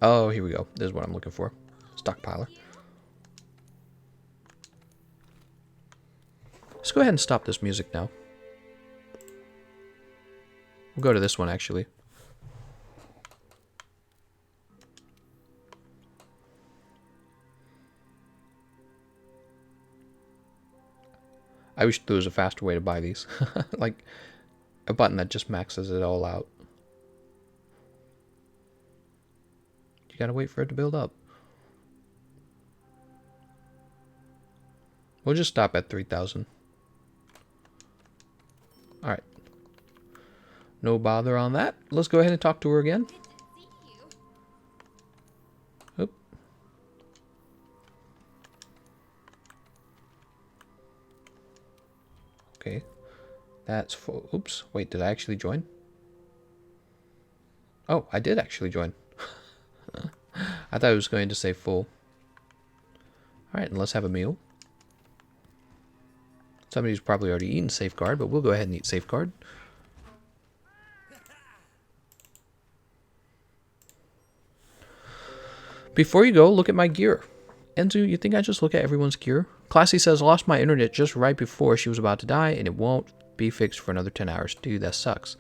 Oh, here we go. This is what I'm looking for. Stockpiler. Let's go ahead and stop this music now. We'll go to this one, actually. I wish there was a faster way to buy these. Like a button that just maxes it all out. You gotta wait for it to build up. We'll just stop at 3,000. Alright. No bother on that. Let's go ahead and talk to her again. Oop. Okay. That's full. Oops. Wait, did I actually join? Oh, I did actually join. I thought it was going to say full. Alright, and let's have a meal. Somebody's probably already eaten Safeguard, but we'll go ahead and eat Safeguard. Before you go, look at my gear. Enzu, you think I just look at everyone's gear? Classy says, lost my internet just right before she was about to die, and it won't be fixed for another 10 hours. Dude, that sucks.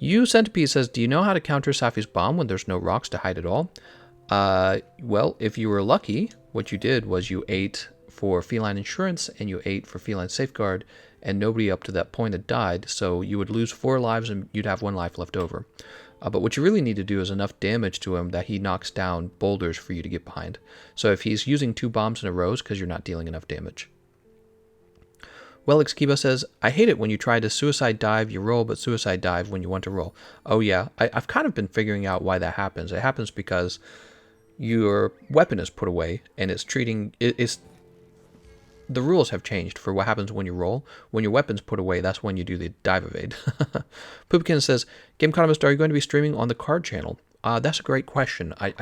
You Centipede says, do you know how to counter Safi's bomb when there's no rocks to hide it all? Well, if you were lucky, what you did was you ate for feline insurance and you ate for feline safeguard, and nobody up to that point had died, so you would lose 4 lives and you'd have 1 life left over. But what you really need to do is enough damage to him that he knocks down boulders for you to get behind. So if he's using 2 bombs in a row, it's because you're not dealing enough damage. Well, Xkiba says, I hate it when you try to suicide dive, you roll, but suicide dive when you want to roll. Oh yeah, I've kind of been figuring out why that happens. It happens because your weapon is put away, and it's treating... The rules have changed for what happens when you roll. When your weapon's put away, that's when you do the dive evade. Poopkin says, Gameconomist, are you going to be streaming on the card channel? That's a great question. I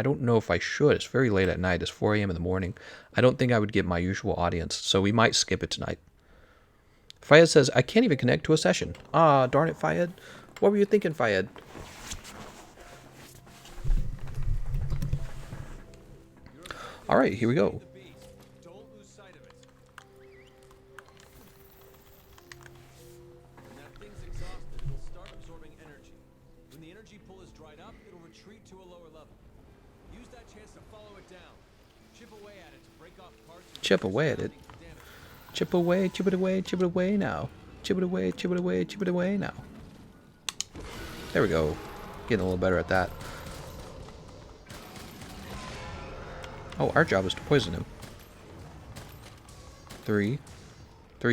don't know if I should. It's very late at night. It's 4 a.m. in the morning. I don't think I would get my usual audience, so we might skip it tonight. Fayed says, I can't even connect to a session. Darn it, Fayed. What were you thinking, Fayed? Alright, here we go. Chip away at it. Chip away, chip it away, chip it away now. Chip it away, chip it away, chip it away now. There we go. Getting a little better at that. Oh, our job is to poison him. 3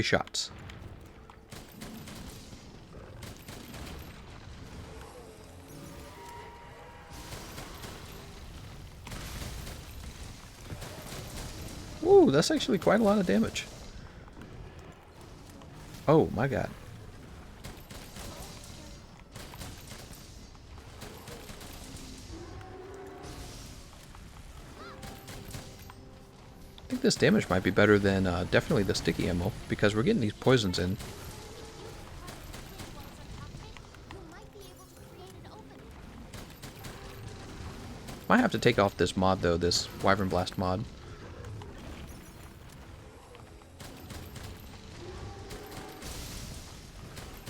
shots. Ooh, that's actually quite a lot of damage. Oh my god. I think this damage might be better than definitely the sticky ammo, because we're getting these poisons in. Might have to take off this mod though, this Wyvern Blast mod.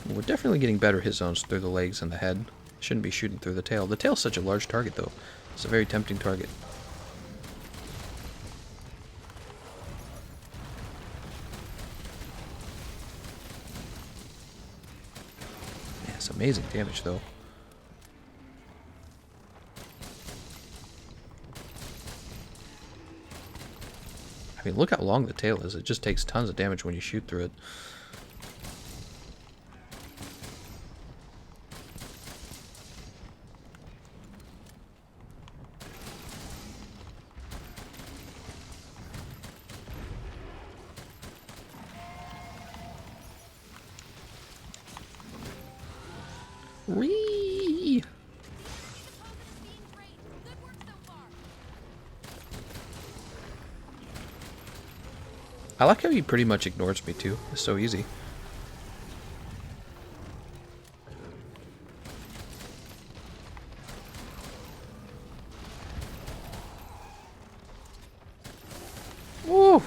We're definitely getting better hit zones through the legs and the head. Shouldn't be shooting through the tail. The tail's such a large target though. It's a very tempting target. Yeah, it's amazing damage though. I mean, look how long the tail is. It just takes tons of damage when you shoot through it. Whee! I like how he pretty much ignores me too. It's so easy. Woo!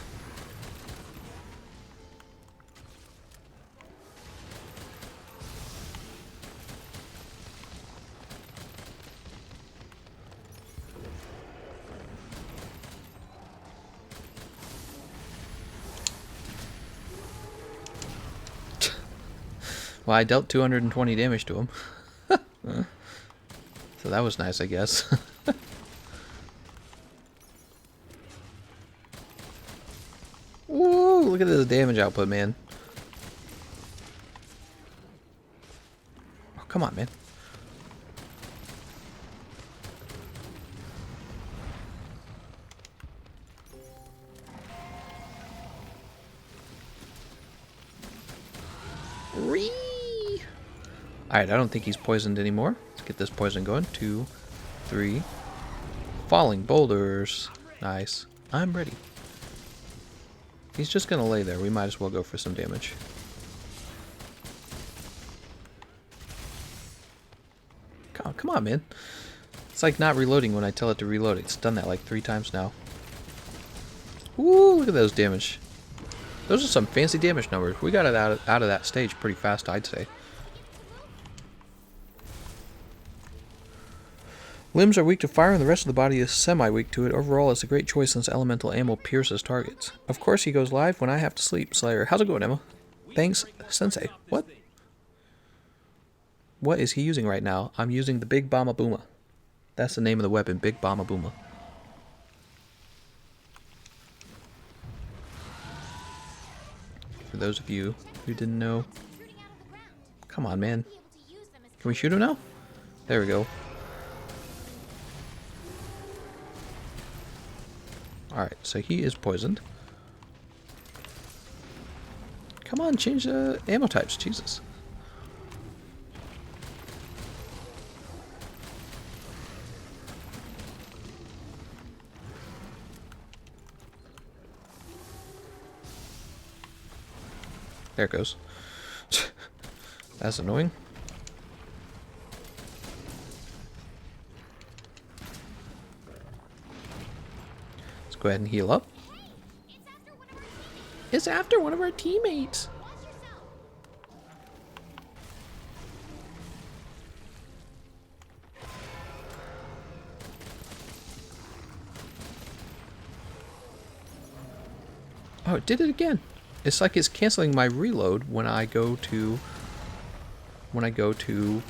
Well, I dealt 220 damage to him. So that was nice, I guess. Whoa, look at this damage output, man. Oh, come on, man. Alright, I don't think he's poisoned anymore. Let's get this poison going. 2, 3. Falling boulders. Nice. I'm ready. He's just gonna lay there. We might as well go for some damage. Come on, man. It's like not reloading when I tell it to reload. It's done that like 3 times now. Ooh, look at those damage. Those are some fancy damage numbers. We got it out of that stage pretty fast, I'd say. Limbs are weak to fire and the rest of the body is semi-weak to it. Overall, it's a great choice since elemental ammo pierces targets. Of course he goes live when I have to sleep. Slayer, how's it going, Emma? Thanks, Sensei. What? What is he using right now? I'm using the Big Bama Booma. That's the name of the weapon, Big Bama Booma. For those of you who didn't know. Come on, man. Can we shoot him now? There we go. Alright, so he is poisoned. Come on, change the ammo types. Jesus. There it goes. That's annoying. Let's go ahead and heal up. It's after one of our teammates. Oh, it did it again. It's like it's canceling my reload when I go to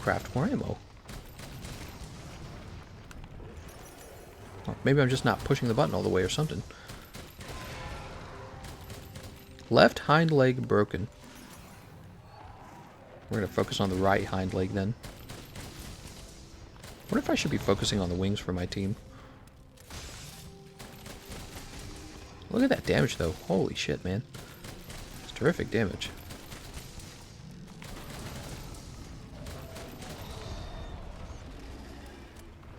craft more ammo. Oh, maybe I'm just not pushing the button all the way or something. Left hind leg broken. We're gonna focus on the right hind leg then. I wonder if I should be focusing on the wings for my team. Look at that damage though. Holy shit, man. It's terrific damage.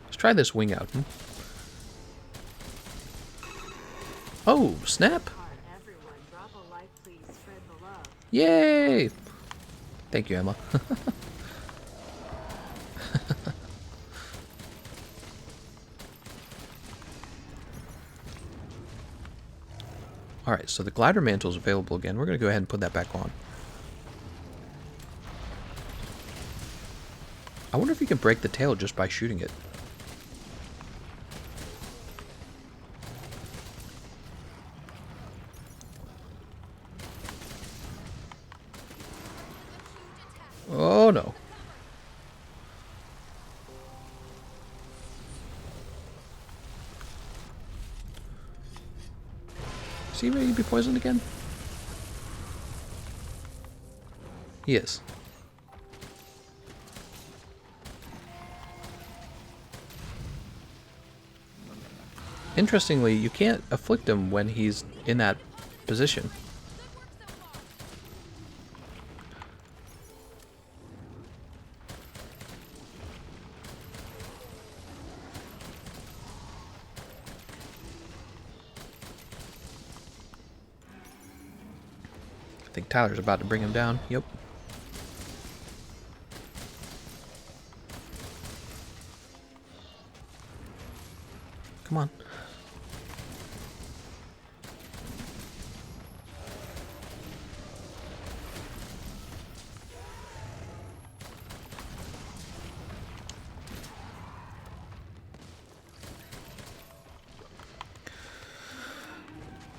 Let's try this wing out. Oh, snap! Yay! Thank you, Emma. Alright, so the glider mantle is available again. We're going to go ahead and put that back on. I wonder if you can break the tail just by shooting it. Oh no. Is he ready to be poisoned again? He is. Interestingly, you can't afflict him when he's in that position. I think Tyler's about to bring him down. Yep. Come on.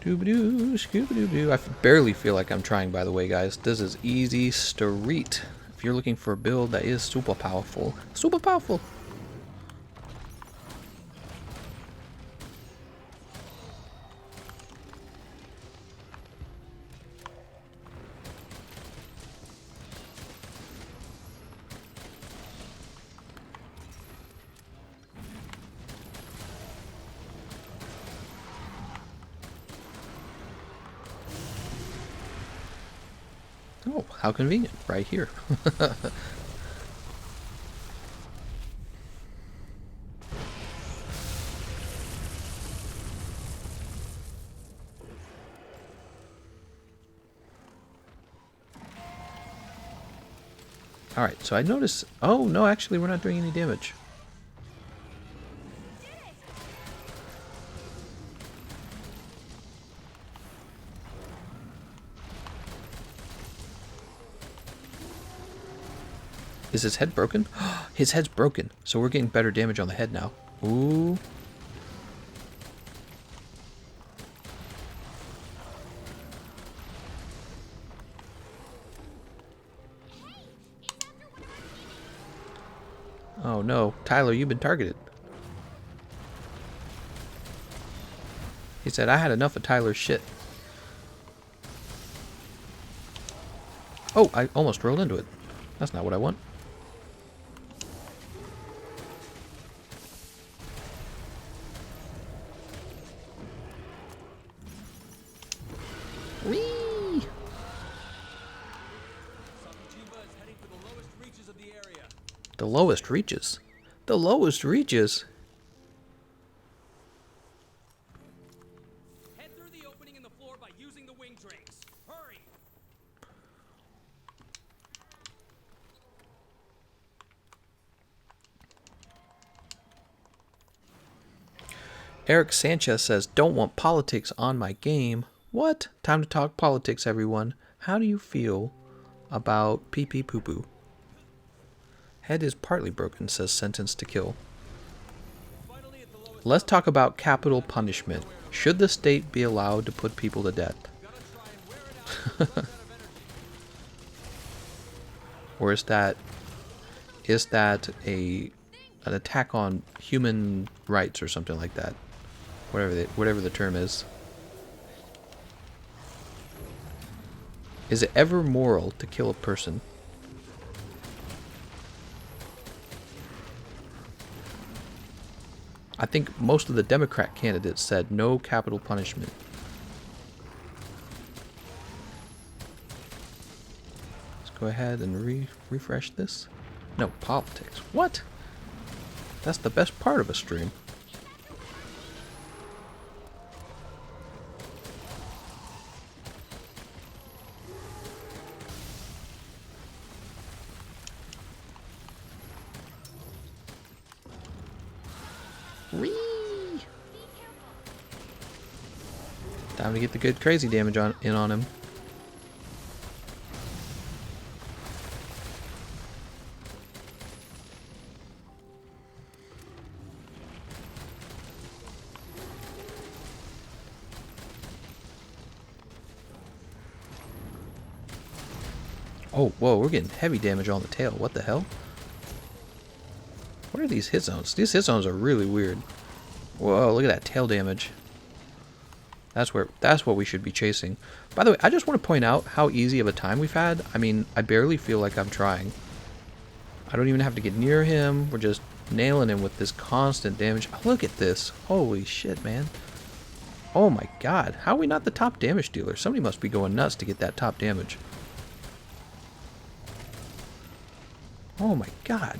Doo-ba-doo, scooba-doo-doo. I barely feel like I'm trying, by the way, guys. This is easy street. If you're looking for a build that is super powerful. Super powerful! Oh, how convenient. Right here. Alright, so I noticed... Oh, no, actually, we're not doing any damage. Is his head broken? His head's broken, so we're getting better damage on the head now. Ooh. Oh no, Tyler, you've been targeted. He said, I had enough of Tyler's shit. Oh, I almost rolled into it. That's not what I want. Whee! Safi'Jiiva is heading for the lowest reaches of the area. The lowest reaches? The lowest reaches? Head through the opening in the floor by using the wing drakes. Hurry! Eric Sanchez says, don't want politics on my game. What? Time to talk politics, everyone. How do you feel about pee-pee poo-poo? Head is partly broken, says Sentence to Kill. Finally at the lowest Let's talk about capital punishment. Should the state be allowed to put people to death? gotta try and wear it out before it runs out of energy. Or is that an attack on human rights or something like that? Whatever the term is. Is it ever moral to kill a person? I think most of the Democrat candidates said no capital punishment. Let's go ahead and refresh this. No, politics. What? That's the best part of a stream. Whee! Time to get the good crazy damage in on him. Oh, whoa, we're getting heavy damage on the tail. What the hell? What are these hit zones? These hit zones are really weird. Whoa, look at that tail damage. That's what we should be chasing. By the way, I just want to point out how easy of a time we've had. I mean, I barely feel like I'm trying. I don't even have to get near him. We're just nailing him with this constant damage. Look at this. Holy shit, man. Oh my god. How are we not the top damage dealer? Somebody must be going nuts to get that top damage. Oh my god.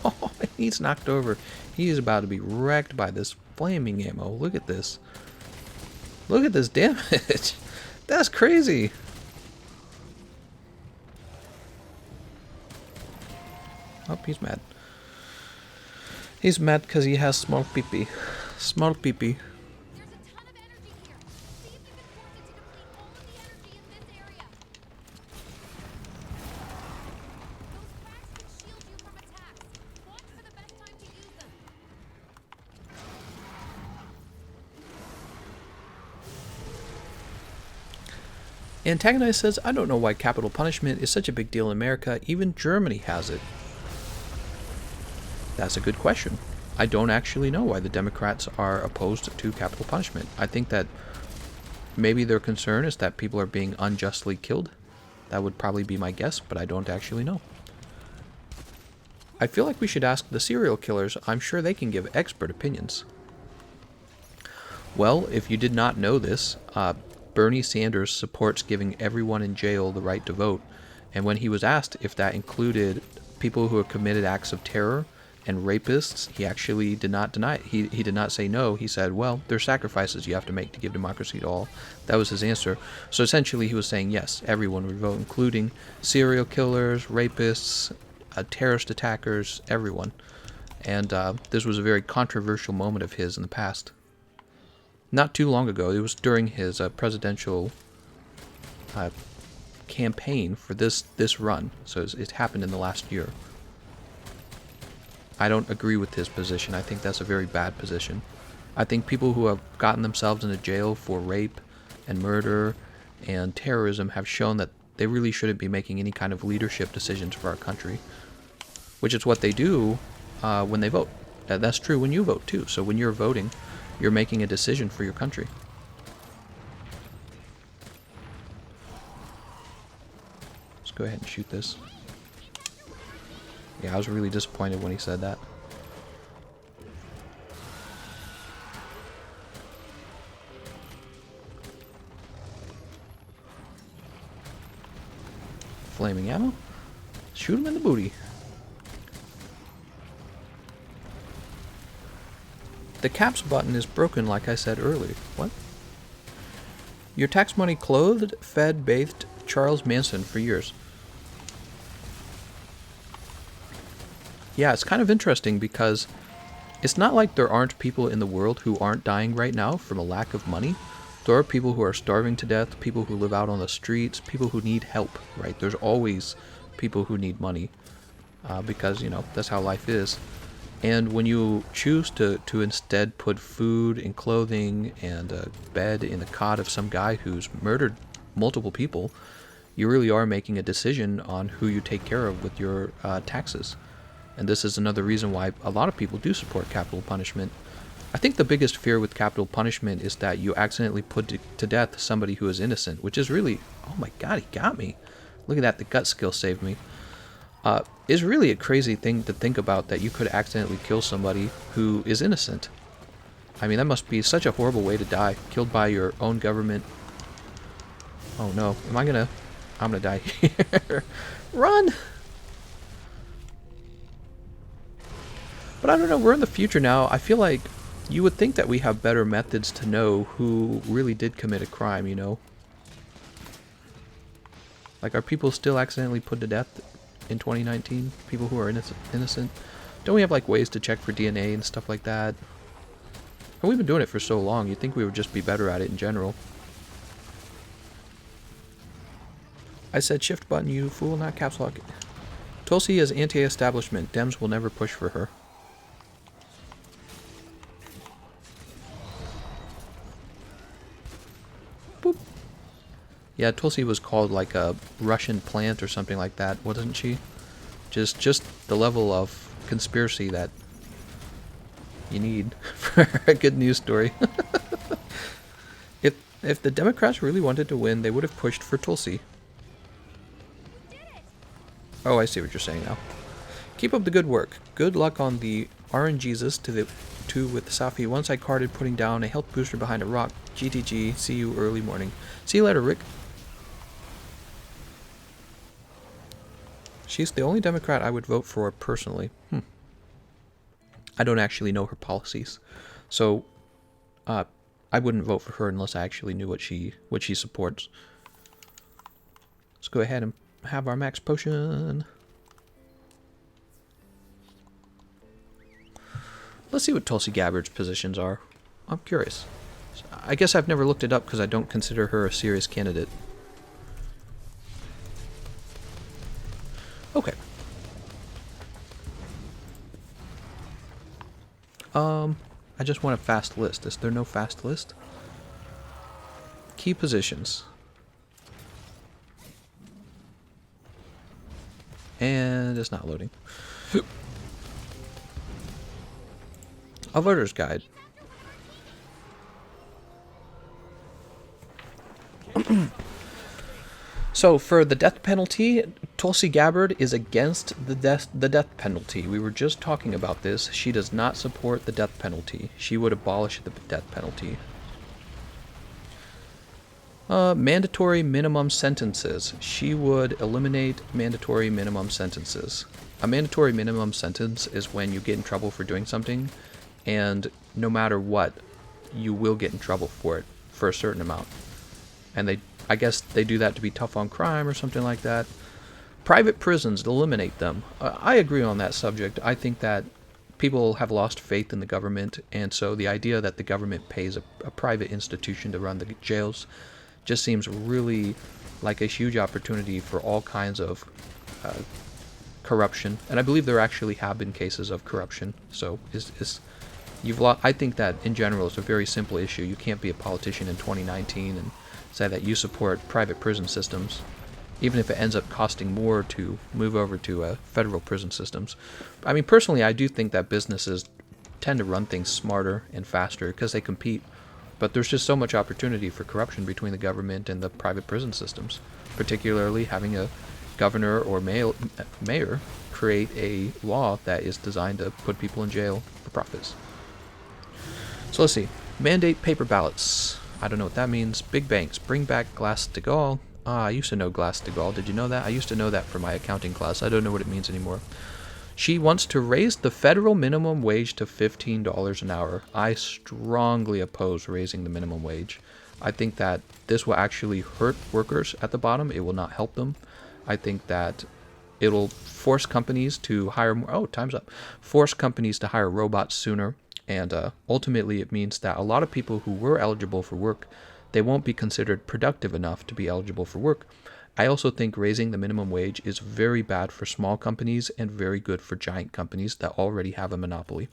Oh, he's knocked over. He's about to be wrecked by this flaming ammo. Look at this. Look at this damage. That's crazy. Oh, he's mad. He's mad because he has small pee-pee. Small pee-pee. There's a ton of energy here. See if you can force it to deplete all of the energy in this area. Those cracks can shield you from attacks. Watch for the best time to use them. Antagonist says, I don't know why capital punishment is such a big deal in America. Even Germany has it. That's a good question. I don't actually know why the Democrats are opposed to capital punishment. I think that maybe their concern is that people are being unjustly killed. That would probably be my guess, but I don't actually know. I feel like we should ask the serial killers. I'm sure they can give expert opinions. Well, if you did not know this, Bernie Sanders supports giving everyone in jail the right to vote. And when he was asked if that included people who have committed acts of terror and rapists, he actually did not deny it. He did not say no. He said, well, there's sacrifices you have to make to give democracy to all. That was his answer. So essentially he was saying yes, everyone would vote, including serial killers, rapists, terrorist attackers, everyone. And this was a very controversial moment of his in the past. not too long ago. It was during his presidential campaign for this run. So it happened in the last year. I don't agree with his position. I think that's a very bad position. I think people who have gotten themselves into jail for rape and murder and terrorism have shown that they really shouldn't be making any kind of leadership decisions for our country, which is what they do when they vote. That's true when you vote too. So when you're voting, you're making a decision for your country. Let's go ahead and shoot this. Yeah, I was really disappointed when he said that. Flaming ammo. Shoot him in the booty. The caps button is broken like I said earlier. What? Your tax money clothed, fed, bathed Charles Manson for years. Yeah, it's kind of interesting because it's not like there aren't people in the world who aren't dying right now from a lack of money. There are people who are starving to death, people who live out on the streets, people who need help, right? There's always people who need money because, you know, that's how life is. And when you choose to instead put food and clothing and a bed in the cot of some guy who's murdered multiple people, you really are making a decision on who you take care of with your taxes. And this is another reason why a lot of people do support capital punishment. I think the biggest fear with capital punishment is that you accidentally put to death somebody who is innocent, which is really, oh my god, he got me. Look at that, the gut skill saved me. It's really a crazy thing to think about, that you could accidentally kill somebody who is innocent. I mean, that must be such a horrible way to die, killed by your own government. Oh no, I'm gonna die here. Run! But I don't know, we're in the future now. I feel like you would think that we have better methods to know who really did commit a crime, you know? Like, are people still accidentally put to death in 2019? People who are innocent? Don't we have, like, ways to check for DNA and stuff like that? And we've been doing it for so long, you'd think we would just be better at it in general. I said shift button, you fool, not caps lock. Tulsi is anti-establishment. Dems will never push for her. Boop. Yeah, Tulsi was called like a Russian plant or something like that, wasn't she? Just the level of conspiracy that you need for a good news story. If the Democrats really wanted to win, they would have pushed for Tulsi. Oh, I see what you're saying now. Keep up the good work. Good luck on the RNGesus with Safi. Once I carded putting down a health booster behind a rock. GTG. See you early morning. See you later, Rick. She's the only Democrat I would vote for personally. I don't actually know her policies, so I wouldn't vote for her unless I actually knew what she supports. Let's go ahead and have our max potion. Let's see what Tulsi Gabbard's positions are. I'm curious. I guess I've never looked it up because I don't consider her a serious candidate. Okay. I just want a fast list. Is there no fast list? Key positions. And it's not loading. A voter's guide. So for the death penalty, Tulsi Gabbard is against the death penalty. We were just talking about this. She does not support the death penalty. She would abolish the death penalty. Mandatory minimum sentences. She would eliminate mandatory minimum sentences. A mandatory minimum sentence is when you get in trouble for doing something, and no matter what, you will get in trouble for it for a certain amount. And I guess they do that to be tough on crime or something like that. Private prisons, eliminate them. I agree on that subject. I think that people have lost faith in the government, and so the idea that the government pays a private institution to run the jails just seems really like a huge opportunity for all kinds of corruption. And I believe there actually have been cases of corruption. So I think that in general it's a very simple issue. You can't be a politician in 2019 and say that you support private prison systems, even if it ends up costing more to move over to federal prison systems. I mean, personally, I do think that businesses tend to run things smarter and faster because they compete. But there's just so much opportunity for corruption between the government and the private prison systems, particularly having a governor or mayor create a law that is designed to put people in jail for profits. So let's see. Mandate paper ballots. I don't know what that means. Big banks. Bring back Glass-Steagall. I used to know Glass-Steagall. Did you know that? I used to know that for my accounting class. I don't know what it means anymore. She wants to raise the federal minimum wage to $15 an hour. I strongly oppose raising the minimum wage. I think that this will actually hurt workers at the bottom. It will not help them. I think that it'll force companies to hire more. Oh, time's up. Force companies to hire robots sooner. And ultimately, it means that a lot of people who were eligible for work, they won't be considered productive enough to be eligible for work. I also think raising the minimum wage is very bad for small companies and very good for giant companies that already have a monopoly.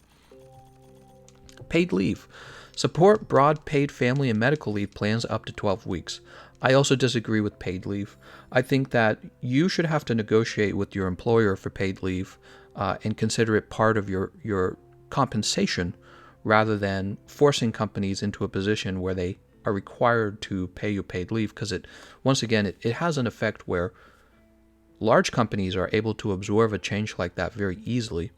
Paid leave. Support broad paid family and medical leave plans up to 12 weeks. I also disagree with paid leave. I think that you should have to negotiate with your employer for paid leave and consider it part of your compensation rather than forcing companies into a position where they are required to pay you paid leave, because it has an effect where large companies are able to absorb a change like that very easily,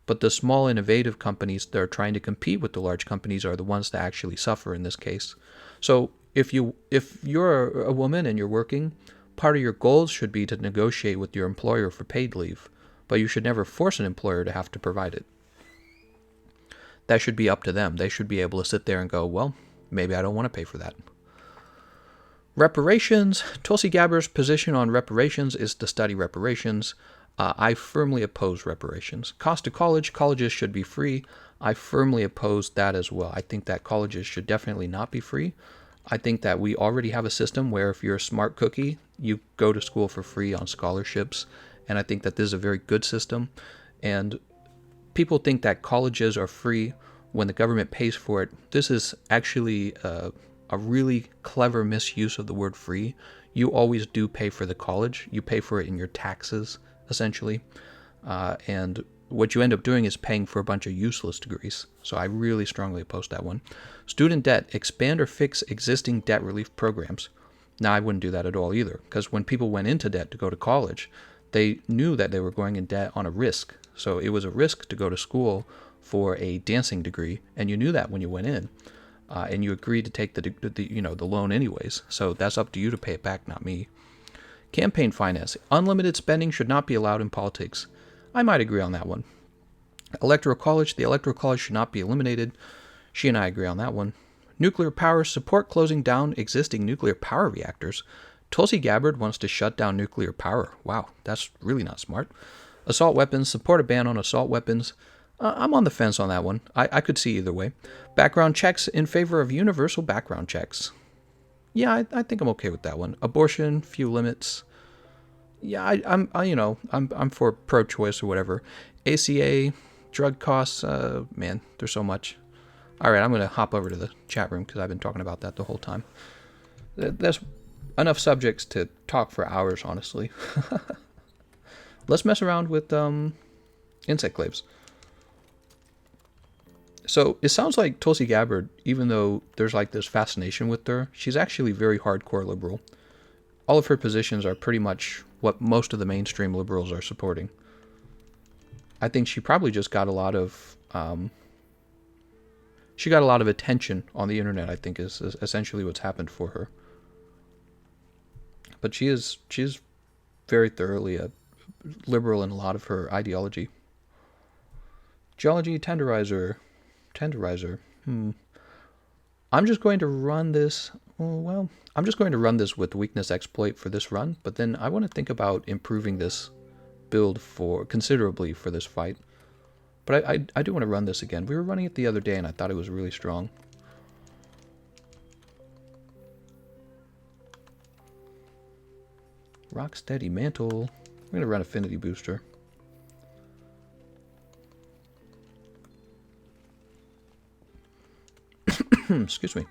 but the small innovative companies that are trying to compete with the large companies are the ones that actually suffer in this case. So if you're a woman and you're working, part of your goals should be to negotiate with your employer for paid leave, but you should never force an employer to have to provide it. That should be up to them. They should be able to sit there and go, well, maybe I don't want to pay for that. Reparations. Tulsi Gabbard's position on reparations is to study reparations. I firmly oppose reparations. Cost of college. Colleges should be free. I firmly oppose that as well. I think that colleges should definitely not be free. I think that we already have a system where if you're a smart cookie, you go to school for free on scholarships. And I think that this is a very good system. And people think that colleges are free when the government pays for it. This is actually a really clever misuse of the word free. You always do pay for the college. You pay for it in your taxes, essentially. And what you end up doing is paying for a bunch of useless degrees. So I really strongly oppose that one. Student debt. Expand or fix existing debt relief programs. Now, I wouldn't do that at all either, because when people went into debt to go to college, they knew that they were going in debt on a risk. So it was a risk to go to school for a dancing degree, and you knew that when you went in, and you agreed to take the loan anyways. So that's up to you to pay it back, not me. Campaign finance. Unlimited spending should not be allowed in politics. I might agree on that one. Electoral college. The electoral college should not be eliminated. She and I agree on that one. Nuclear power. Support closing down existing nuclear power reactors. Tulsi Gabbard wants to shut down nuclear power. Wow, that's really not smart. Assault weapons. Support a ban on assault weapons. I'm on the fence on that one. I could see either way. Background checks. In favor of universal background checks. Yeah, I think I'm okay with that one. Abortion, few limits. Yeah, I'm for pro-choice or whatever. ACA, drug costs. Man, there's so much. All right, I'm gonna hop over to the chat room because I've been talking about that the whole time. There's enough subjects to talk for hours, honestly. Let's mess around with insect claves. So it sounds like Tulsi Gabbard, even though there's like this fascination with her, she's actually very hardcore liberal. All of her positions are pretty much what most of the mainstream liberals are supporting. I think she probably just got a lot of attention on the internet, I think is essentially what's happened for her. But she is very thoroughly a liberal in a lot of her ideology. Geology tenderizer. I'm just going to run this. I'm just going to run this with weakness exploit for this run, but then I want to think about improving this build considerably for this fight. But I do want to run this again. We were running it the other day, and I thought it was really strong. Rocksteady Mantle. We're going to run Affinity Booster. Excuse me.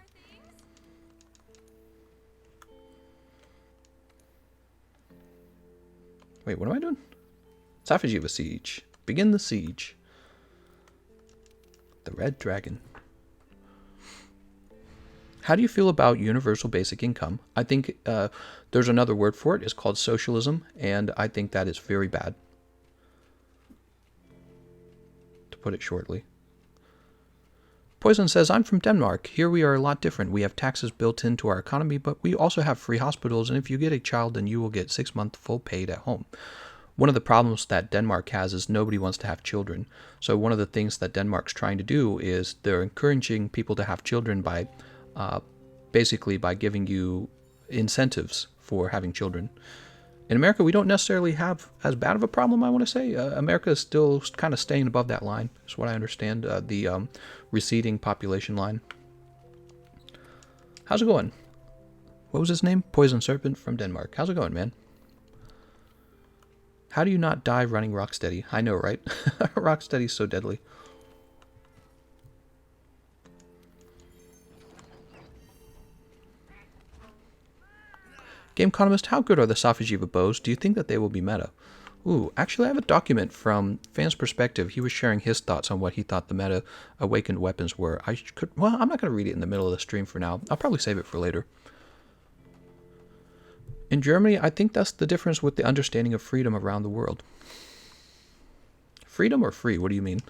Wait, what am I doing? Safi'Jiiva Siege. Begin the siege. The Red Dragon. How do you feel about universal basic income? I think there's another word for it. It's called socialism, and I think that is very bad, to put it shortly. Poison says, I'm from Denmark. Here we are a lot different. We have taxes built into our economy, but we also have free hospitals, and if you get a child, then you will get 6 months full paid at home. One of the problems that Denmark has is nobody wants to have children. So one of the things that Denmark's trying to do is they're encouraging people to have children by basically by giving you incentives for having children. In America, we don't necessarily have as bad of a problem, I want to say. America is still kind of staying above that line, is what I understand, the receding population line. How's it going? What was his name? Poison Serpent from Denmark. How's it going, man? How do you not die running Rocksteady? I know, right? Rocksteady's so deadly. Gameconomist, how good are the Safi'Jiiva bows? Do you think that they will be meta? Ooh, actually I have a document from Fan's perspective. He was sharing his thoughts on what he thought the meta awakened weapons were. Well, I'm not going to read it in the middle of the stream for now. I'll probably save it for later. In Germany, I think that's the difference with the understanding of freedom around the world. Freedom or free? What do you mean?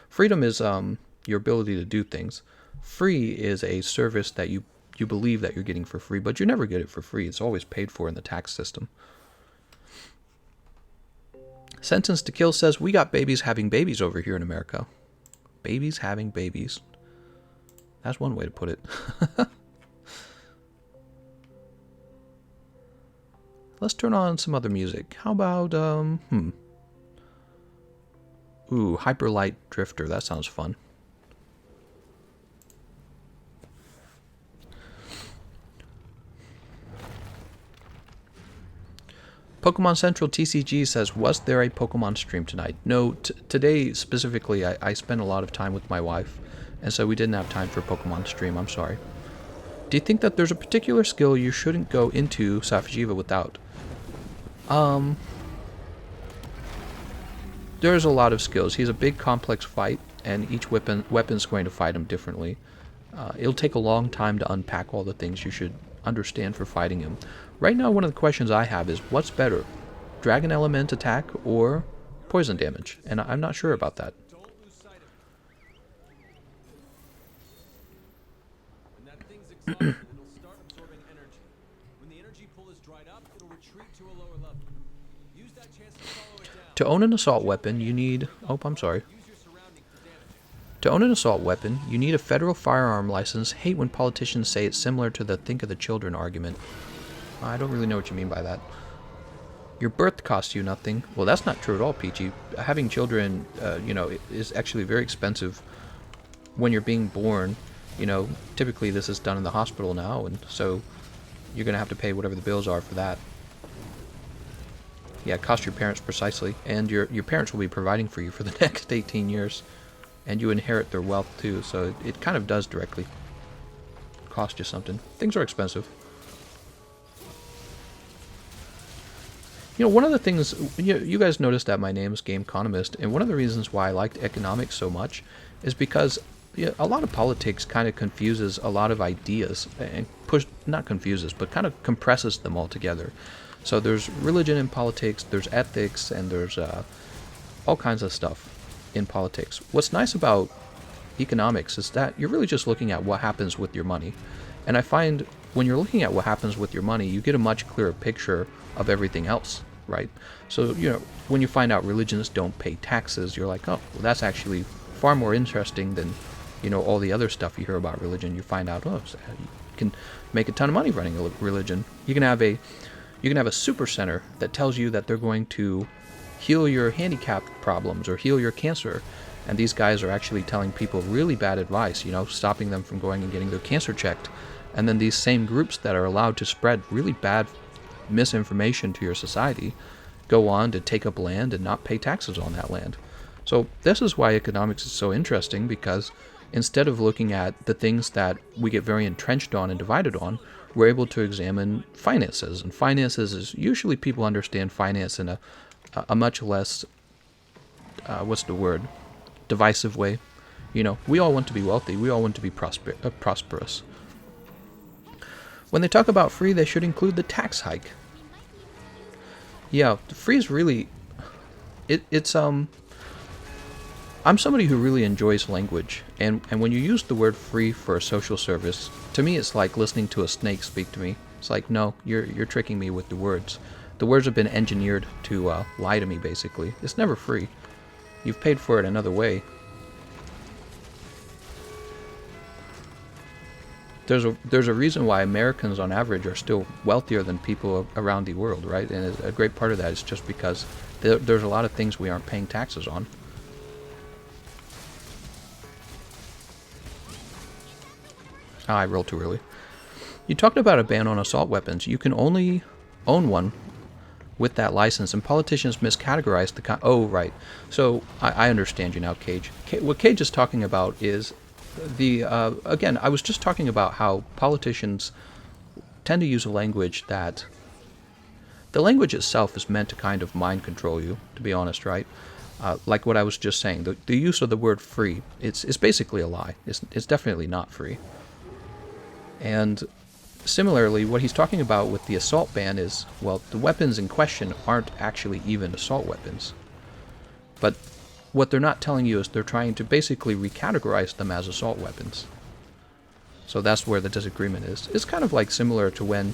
Freedom is your ability to do things. Free is a service that you believe that you're getting for free, but you never get it for free. It's always paid for in the tax system. Sentence to Kill says, we got babies having babies over here in America. Babies having babies. That's one way to put it. Let's turn on some other music. How about, Ooh, Hyperlight Drifter. That sounds fun. Pokemon Central TCG says, was there a Pokemon stream tonight? No, today specifically, I spent a lot of time with my wife, and so we didn't have time for a Pokemon stream. I'm sorry. Do you think that there's a particular skill you shouldn't go into Safi'Jiiva without? There's a lot of skills. He's a big, complex fight, and each weapon's going to fight him differently. It'll take a long time to unpack all the things you should understand for fighting him. Right now, one of the questions I have is, what's better, Dragon Element attack or poison damage? And I'm not sure about that. Don't lose sight of it. When that thing's exhausted, it'll start absorbing energy. When the energy pool is dried up, it'll retreat to a lower level. Use that chance to follow it down. To own an assault weapon, you need... Oh, I'm sorry. Use your surroundings to damage it. To own an assault weapon, you need a federal firearm license. Hate when politicians say it's similar to the think of the children argument. I don't really know what you mean by that. Your birth costs you nothing. Well, that's not true at all, Peachy. Having children, is actually very expensive when you're being born. Typically this is done in the hospital now, and so you're going to have to pay whatever the bills are for that. Yeah, it costs your parents precisely, and your parents will be providing for you for the next 18 years, and you inherit their wealth too, so it kind of does directly cost you something. Things are expensive. One of the things, you guys noticed that my name is Gameconomist, and one of the reasons why I liked economics so much is because a lot of politics kind of confuses a lot of ideas, and not confuses, but kind of compresses them all together. So there's religion in politics, there's ethics, and there's all kinds of stuff in politics. What's nice about economics is that you're really just looking at what happens with your money. And I find when you're looking at what happens with your money, you get a much clearer picture of everything else, right? So, when you find out religions don't pay taxes, you're like, oh, well, that's actually far more interesting than, all the other stuff you hear about religion. You find out, oh, so you can make a ton of money running a religion. You can have a super center that tells you that they're going to heal your handicap problems or heal your cancer. And these guys are actually telling people really bad advice, stopping them from going and getting their cancer checked. And then these same groups that are allowed to spread really bad misinformation to your society go on to take up land and not pay taxes on that land. So this is why economics is so interesting, because instead of looking at the things that we get very entrenched on and divided on, we're able to examine finances. And finances is usually people understand finance in a much less, divisive way. We all want to be wealthy. We all want to be prosperous. When they talk about free, they should include the tax hike. Yeah, free is really... I'm somebody who really enjoys language, and when you use the word free for a social service, to me it's like listening to a snake speak to me. It's like, no, you're tricking me with the words. The words have been engineered to lie to me, basically. It's never free. You've paid for it another way. There's a reason why Americans on average are still wealthier than people around the world, right? And a great part of that is just because there's a lot of things we aren't paying taxes on. I rolled too early. You talked about a ban on assault weapons. You can only own one with that license, and politicians miscategorize the oh, right. So I understand you now, Cage. What Cage is talking about is again, I was just talking about how politicians tend to use a language that... The language itself is meant to kind of mind control you, to be honest, right? Like what I was just saying, the use of the word free, it's basically a lie. It's definitely not free. And similarly, what he's talking about with the assault ban is, well, the weapons in question aren't actually even assault weapons. But what they're not telling you is they're trying to basically recategorize them as assault weapons. So that's where the disagreement is. It's kind of like similar to when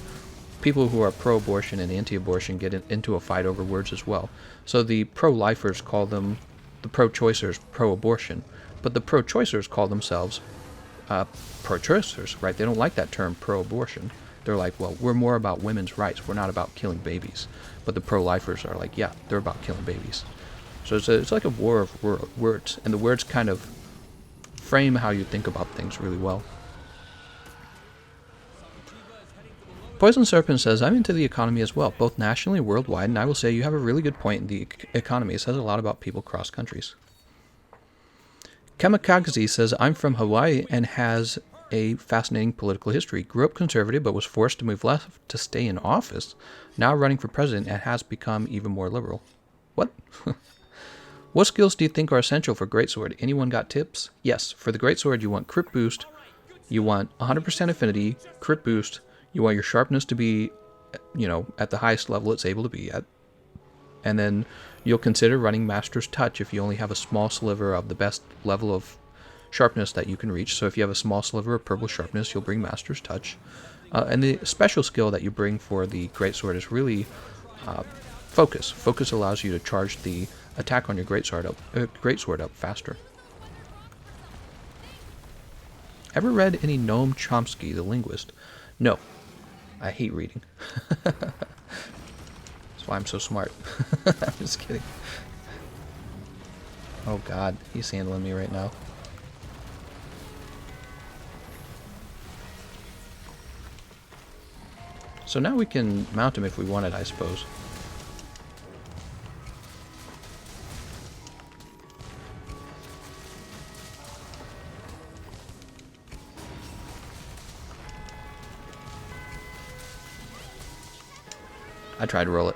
people who are pro-abortion and anti-abortion get into a fight over words as well. So the pro-lifers call them, the pro-choicers, pro-abortion. But the pro-choicers call themselves pro-choicers, right? They don't like that term pro-abortion. They're like, well, we're more about women's rights. We're not about killing babies. But the pro-lifers are like, yeah, they're about killing babies. So it's like a war of words, and the words kind of frame how you think about things really well. Poison Serpent says, I'm into the economy as well, both nationally and worldwide, and I will say you have a really good point in the economy. It says a lot about people cross countries. Kamikaze says, I'm from Hawaii and has a fascinating political history. Grew up conservative but was forced to move left to stay in office. Now running for president and has become even more liberal. What? What skills do you think are essential for Greatsword? Anyone got tips? Yes, for the Greatsword you want crit boost, you want 100% affinity, crit boost, you want your sharpness to be, at the highest level it's able to be at. And then you'll consider running Master's Touch if you only have a small sliver of the best level of sharpness that you can reach. So if you have a small sliver of purple sharpness, you'll bring Master's Touch. And the special skill that you bring for the Greatsword is really Focus. Focus allows you to charge the attack on your Greatsword up faster. Ever read any Noam Chomsky, the linguist? No. I hate reading. That's why I'm so smart. I'm just kidding. Oh god, he's handling me right now. So now we can mount him if we wanted, I suppose. I tried to roll it.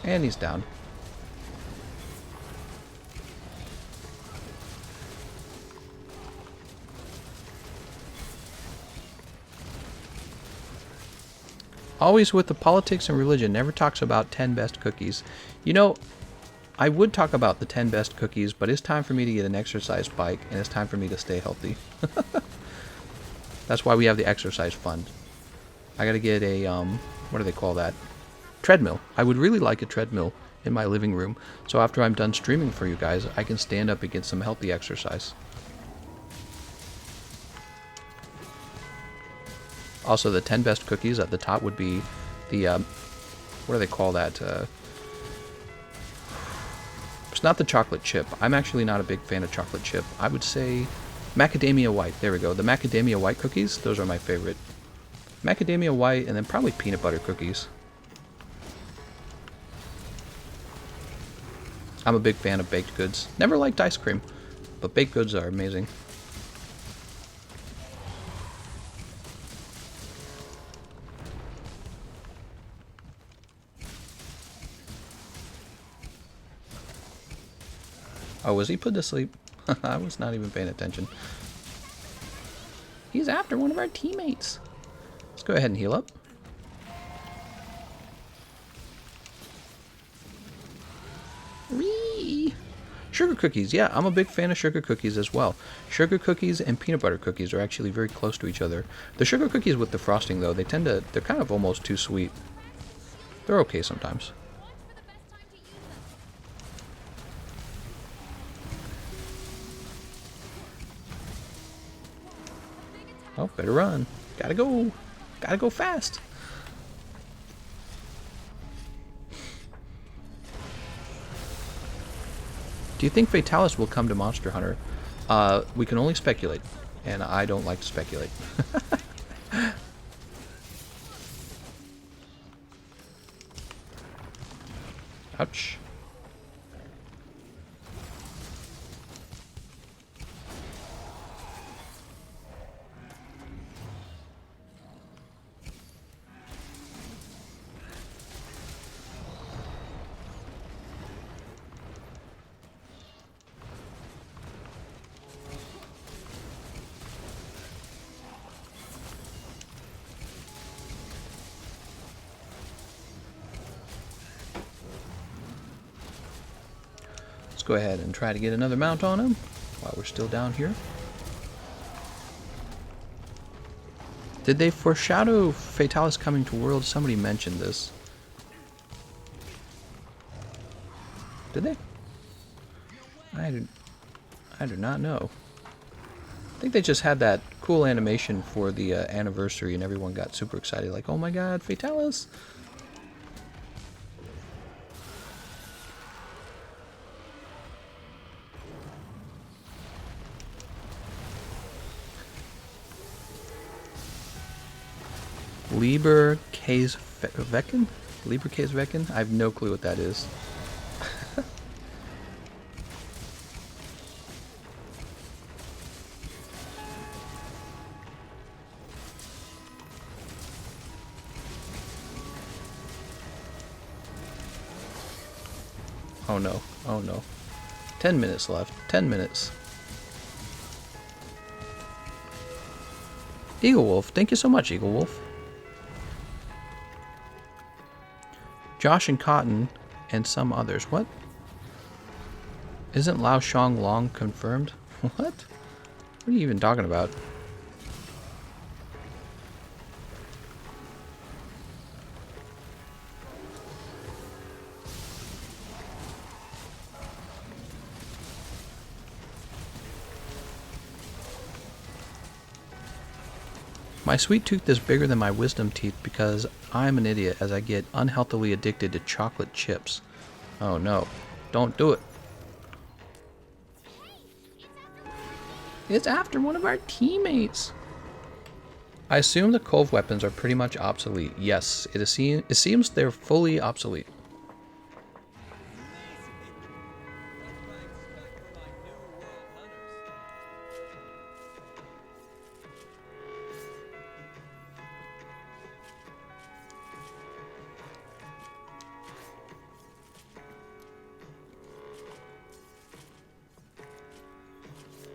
And he's down. Always with the politics and religion, never talks about 10 best cookies. You know, I would talk about the 10 best cookies, but it's time for me to get an exercise bike, and it's time for me to stay healthy. That's why we have the exercise fund. I gotta get a, what do they call that? Treadmill. I would really like a treadmill in my living room, so after I'm done streaming for you guys, I can stand up and get some healthy exercise. Also, the 10 best cookies at the top would be the, what do they call that? It's not the chocolate chip. I'm actually not a big fan of chocolate chip. I would say macadamia white. There we go. The macadamia white cookies, those are my favorite. Macadamia white, and then probably peanut butter cookies. I'm a big fan of baked goods. Never liked ice cream, but baked goods are amazing. Oh, was he put to sleep? I was not even paying attention. He's after one of our teammates. Let's go ahead and heal up. Whee! Sugar cookies. Yeah, I'm a big fan of sugar cookies as well. Sugar cookies and peanut butter cookies are actually very close to each other. The sugar cookies with the frosting, though, they're kind of almost too sweet. They're okay sometimes. Oh, better run. Gotta go. Gotta go fast. Do you think Fatalis will come to Monster Hunter? We can only speculate, and I don't like to speculate. Ouch. Go ahead and try to get another mount on him while we're still down here. Did they foreshadow Fatalis coming to World? Somebody mentioned this. Did they? I do not know. I think they just had that cool animation for the anniversary and everyone got super excited, like, oh my god, Fatalis! Lieberkäsewecken? Lieberkäsewecken? I have no clue what that is. Oh no, oh no. 10 minutes left, 10 minutes. Eagle Wolf, thank you so much, Eagle Wolf. Josh and Cotton and some others. What? Isn't Lao Shang Long confirmed? What? What are you even talking about? My sweet tooth is bigger than my wisdom teeth because I'm an idiot as I get unhealthily addicted to chocolate chips. Oh no. Don't do it. It's after one of our teammates. I assume the Cove weapons are pretty much obsolete. Yes, it seems they're fully obsolete.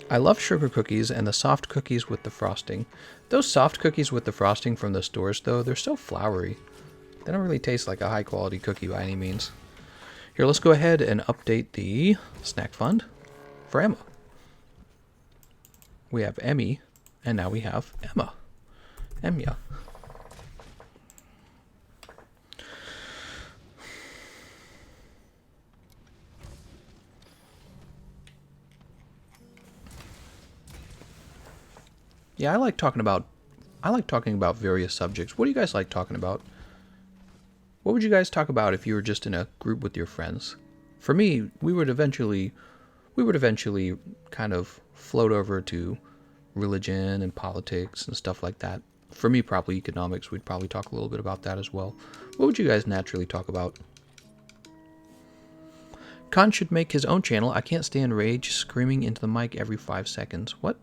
I love sugar cookies and the soft cookies with the frosting. Those soft cookies with the frosting from the stores, though, they're so flowery. They don't really taste like a high quality cookie by any means. Here, let's go ahead and update the snack fund for Emma. We have Emmy, and now we have Emma. Emya. Yeah, I like talking about various subjects. What do you guys like talking about? What would you guys talk about if you were just in a group with your friends? For me, we would eventually kind of float over to religion and politics and stuff like that. For me, probably economics. We'd probably talk a little bit about that as well. What would you guys naturally talk about? Khan should make his own channel. I can't stand rage screaming into the mic every 5 seconds. What?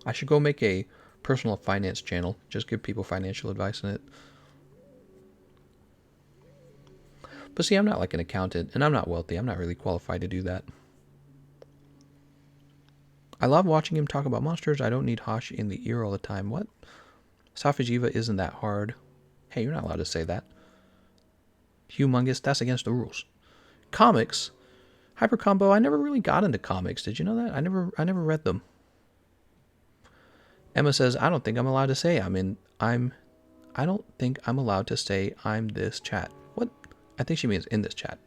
I should go make a personal finance channel. Just give people financial advice in it. But see, I'm not like an accountant, and I'm not wealthy. I'm not really qualified to do that. I love watching him talk about monsters. I don't need Hosh in the ear all the time. What? Safi'Jiiva isn't that hard. Hey, you're not allowed to say that. Humongous, that's against the rules. Comics. Hyper Combo, I never really got into comics. Did you know that? I never read them. Emma says, I don't think I'm allowed to say I don't think I'm allowed to say I'm this chat. What? I think she means in this chat.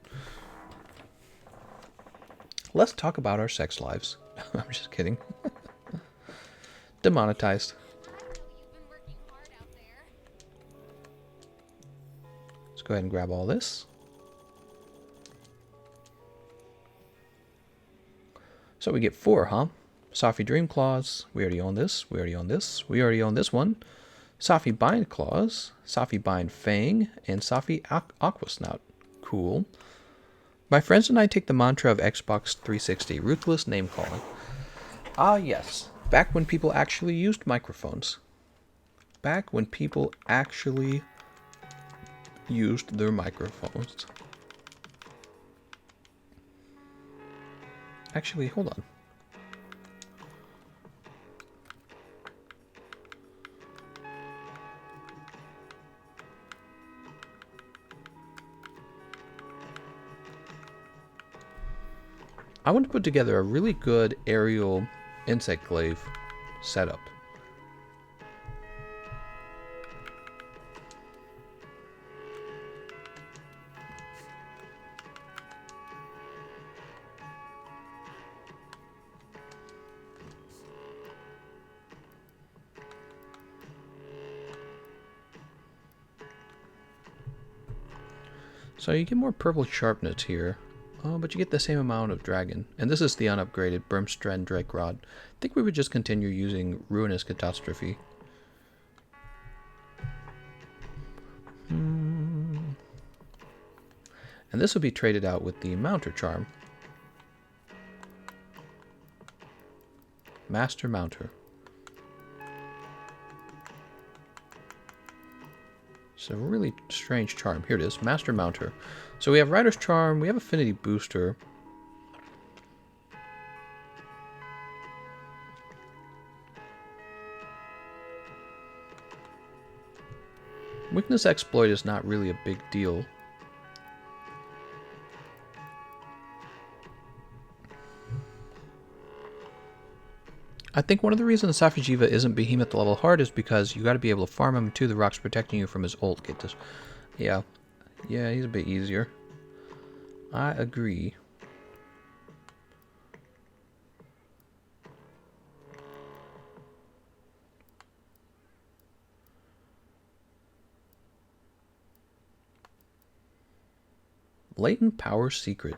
Let's talk about our sex lives. I'm just kidding. Demonetized. I know you've been working hard out there. Let's go ahead and grab all this. So we get 4, huh? Safi Dream Claws. We already own this. We already own this. We already own this one. Safi Bind Claws. Safi Bind Fang. And Safi Aqua Snout. Cool. My friends and I take the mantra of Xbox 360. Ruthless name calling. Ah, yes. Back when people actually used microphones. Back when people actually used their microphones. Actually, hold on. I want to put together a really good aerial insect glaive setup. So you get more purple sharpness here. Oh, but you get the same amount of dragon. And this is the unupgraded Brimstrand Drake Rod. I think we would just continue using Ruinous Catastrophe. And this will be traded out with the Mounter Charm. Master Mounter. It's a really strange charm. Here it is, Master Mounter. So we have Rider's Charm, we have Affinity Booster. Weakness Exploit is not really a big deal. I think one of the reasons Safi'Jiiva isn't Behemoth level hard is because you got to be able to farm him too. The rock's protecting you from his ult. Get this. Yeah, he's a bit easier. I agree. Latent Power Secret.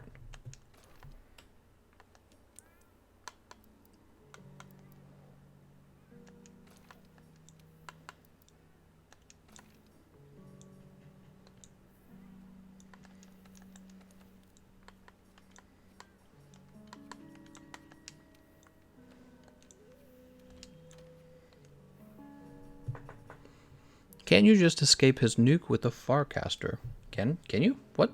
Can you just escape his nuke with a Farcaster? Can you? What?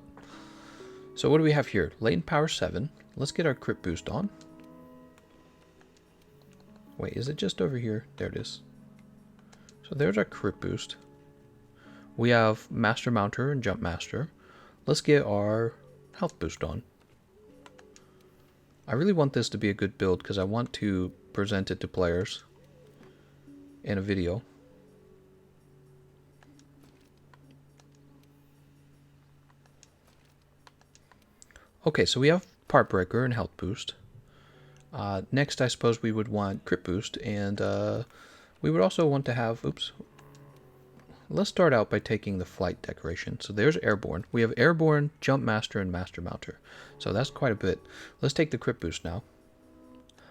So what do we have here? Latent Power 7. Let's get our crit boost on. Wait, is it just over here? There it is. So there's our crit boost. We have Master Mounter and Jump Master. Let's get our health boost on. I really want this to be a good build because I want to present it to players in a video. Okay, so we have Part Breaker and Health Boost. Next, I suppose we would want Crit Boost, and we would also want to have... Oops. Let's start out by taking the Flight decoration. So there's Airborne. We have Airborne, Jump Master, and Master Mounter. So that's quite a bit. Let's take the Crit Boost now.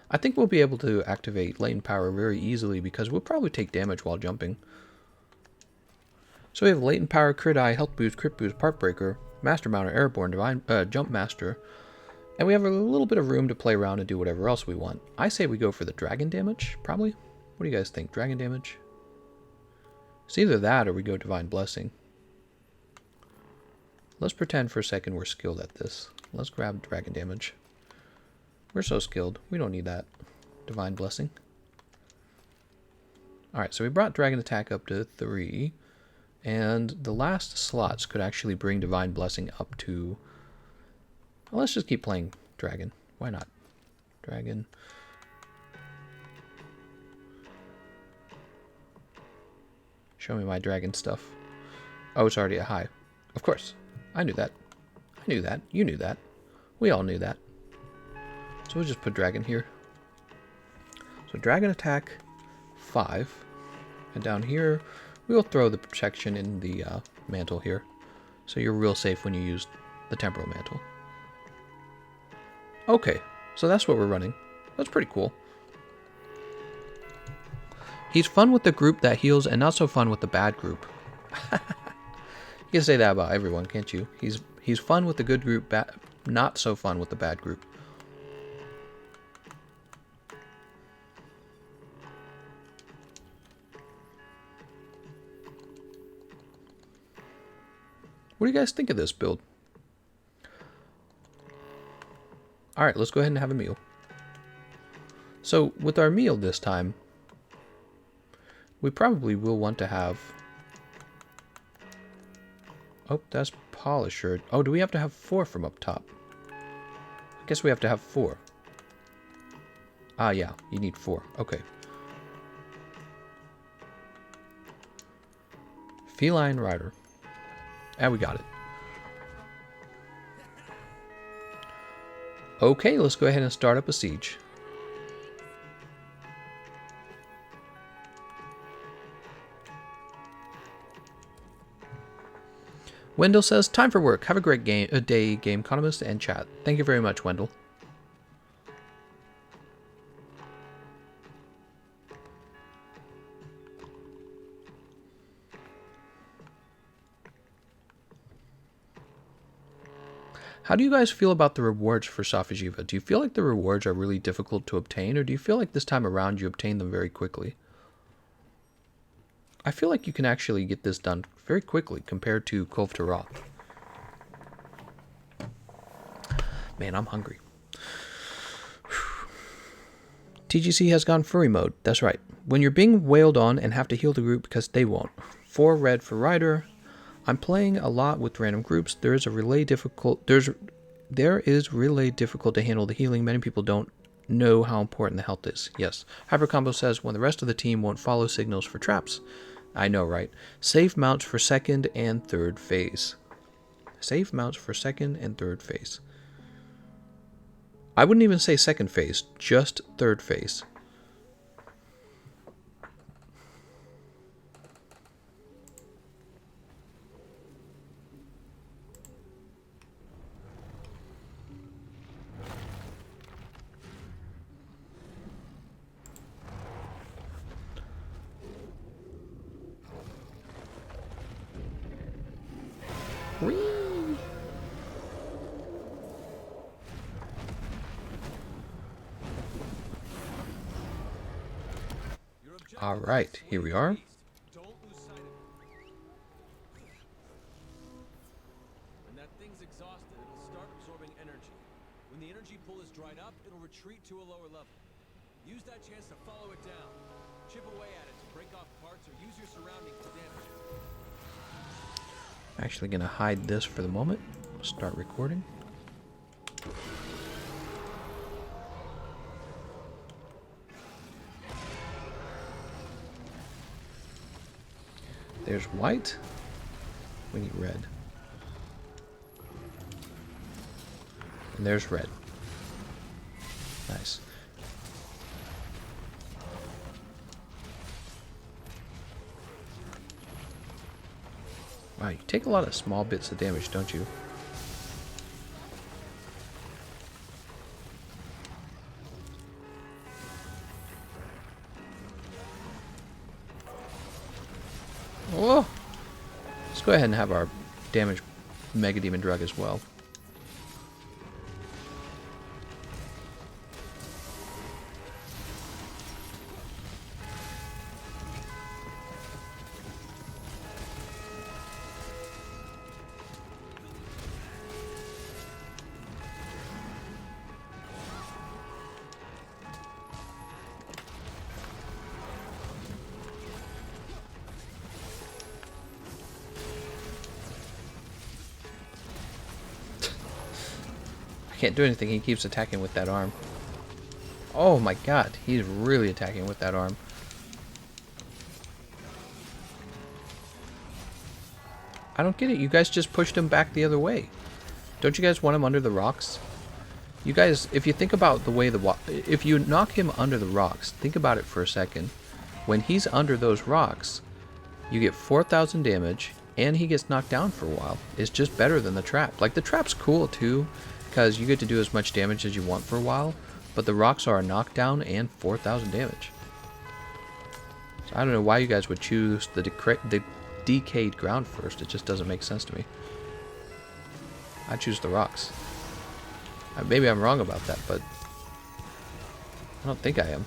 I think we'll be able to activate Latent Power very easily because we'll probably take damage while jumping. So we have Latent Power, Crit Eye, Health Boost, Crit Boost, Part Breaker, Master Mounter, Airborne, Jump Master. And we have a little bit of room to play around and do whatever else we want. I say we go for the Dragon damage, probably. What do you guys think? Dragon damage? It's either that or we go Divine Blessing. Let's pretend for a second we're skilled at this. Let's grab Dragon damage. We're so skilled. We don't need that. Divine Blessing. Alright, so we brought Dragon Attack up to 3. And the last slots could actually bring Divine Blessing up to... Well, let's just keep playing Dragon. Why not? Dragon. Show me my dragon stuff. Oh, it's already a high. Of course. I knew that. I knew that. You knew that. We all knew that. So we'll just put dragon here. So dragon attack 5. And down here, we'll throw the protection in the mantle here. So you're real safe when you use the temporal mantle. Okay. So that's what we're running. That's pretty cool. He's fun with the group that heals and not so fun with the bad group. You can say that about everyone, can't you? He's fun with the good group, not so fun with the bad group. What do you guys think of this build? Alright, let's go ahead and have a meal. So, with our meal this time, we probably will want to have... Oh, that's Polisher. Oh, do we have to have 4 from up top? I guess we have to have 4. Ah, yeah, you need 4. Okay. Feline Rider. And we got it. Okay, let's go ahead and start up a siege. Wendell says, time for work. Have a great day, Gameconomist and chat. Thank you very much, Wendell. How do you guys feel about the rewards for Safi'Jiiva? Do you feel like the rewards are really difficult to obtain, or do you feel like this time around you obtain them very quickly? I feel like you can actually get this done very quickly compared to Kulve Taroth. Man, I'm hungry. TGC has gone furry mode. That's right. When you're being wailed on and have to heal the group because they won't. 4 red for Rider. I'm playing a lot with random groups. There is relay difficult to handle the healing. Many people don't know how important the health is. Yes. Hypercombo says when the rest of the team won't follow signals for traps. I know, right? Save mounts for 2nd and 3rd phase. Save mounts for 2nd and 3rd phase. I wouldn't even say 2nd phase, just 3rd phase. Alright, here we are. Don't lose sight of it. When that thing's exhausted, it'll start absorbing energy. When the energy pool is dried up, it'll retreat to a lower level. Use that chance to follow it down. Chip away at it to break off parts or use your surroundings to damage it. I'm actually going to hide this for the moment. Start recording. There's white. We need red. And there's red. Nice. Wow, you take a lot of small bits of damage, don't you? Oh! Let's go ahead and have our damage Mega Demon Drug as well. I can't do anything, he keeps attacking with that arm. Oh my god, he's really attacking with that arm. I don't get it, you guys just pushed him back the other way. Don't you guys want him under the rocks? You guys, if you think about the way if you knock him under the rocks, think about it for a second. When he's under those rocks, you get 4,000 damage, and he gets knocked down for a while. It's just better than the trap. Like, the trap's cool too, because you get to do as much damage as you want for a while, but the rocks are a knockdown and 4,000 damage. So I don't know why you guys would choose the decayed ground first. It just doesn't make sense to me. I choose the rocks. Maybe I'm wrong about that, but I don't think I am.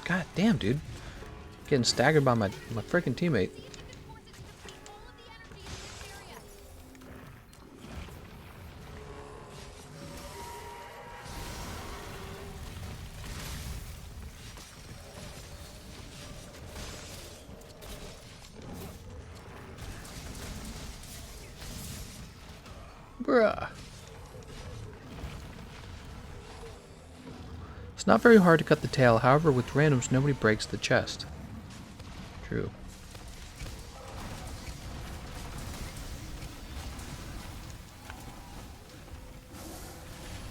God damn, dude. Getting staggered by my freaking teammate. Bruh. It's not very hard to cut the tail, however with randoms nobody breaks the chest. True.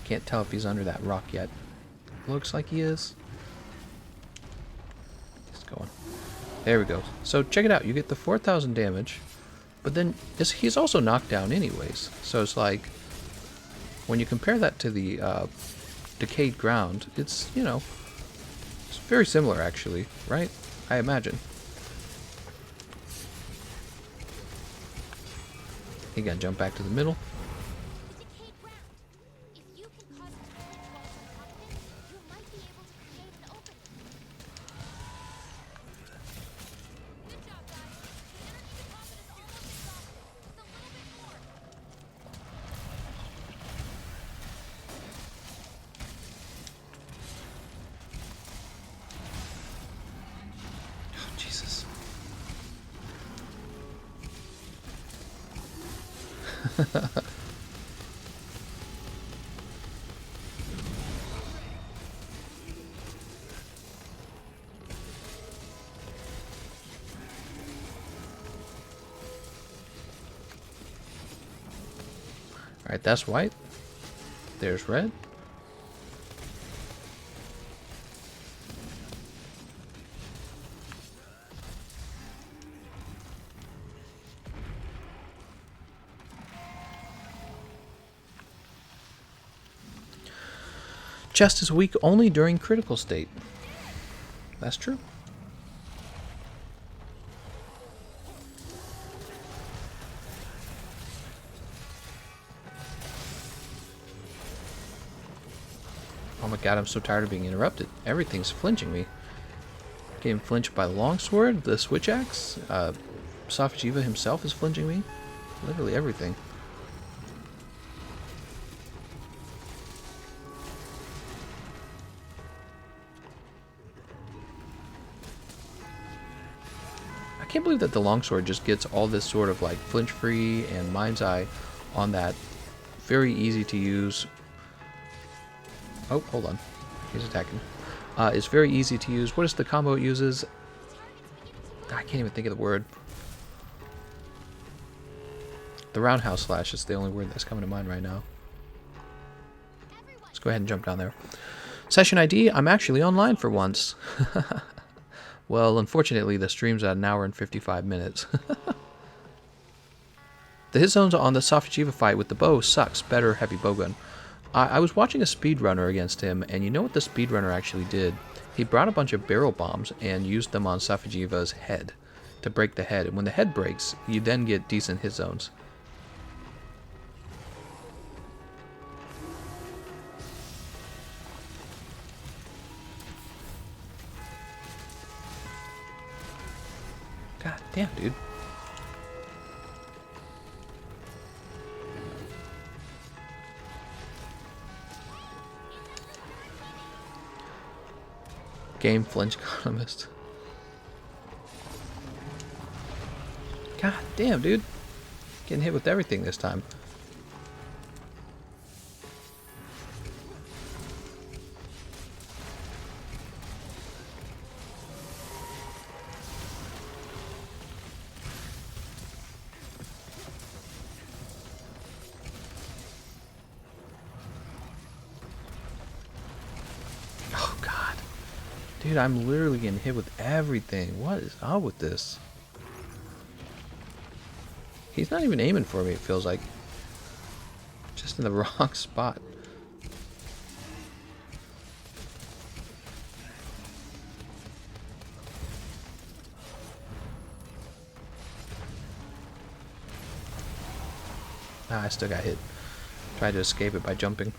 Can't tell if he's under that rock yet. Looks like he is. He's going. There we go. So check it out. You get the 4,000 damage, but then he's also knocked down anyways. So it's like, when you compare that to the decayed ground, it's, you know, it's very similar actually, right? I imagine. You gotta jump back to the middle. Oh, Jesus. Alright, that's white. There's red. Chest is weak only during critical state. That's true. Oh my god, I'm so tired of being interrupted. Everything's flinching me. Getting flinched by the longsword, the switch axe, Safi'Jiiva himself is flinching me. Literally everything. I can't believe that the longsword just gets all this sort of like flinch free and mind's eye on that very easy to use. Oh, hold on. He's attacking. It's very easy to use. What is the combo it uses? I can't even think of the word. The roundhouse slash is the only word that's coming to mind right now. Let's go ahead and jump down there. Session ID, I'm actually online for once. Well, unfortunately, the stream's at 1 hour and 55 minutes. The hit zones on the Safi'Jiiva fight with the bow sucks. Better heavy bowgun. I was watching a speedrunner against him, and you know what the speedrunner actually did? He brought a bunch of barrel bombs and used them on Safi'Jiiva's head to break the head. And when the head breaks, you then get decent hit zones. God damn, dude. TheGameconomist. God damn, dude. Getting hit with everything this time. Oh, God. Dude, I'm literally getting hit with everything. What is up with this? He's not even aiming for me, it feels like. Just in the wrong spot. Ah, I still got hit. Tried to escape it by jumping.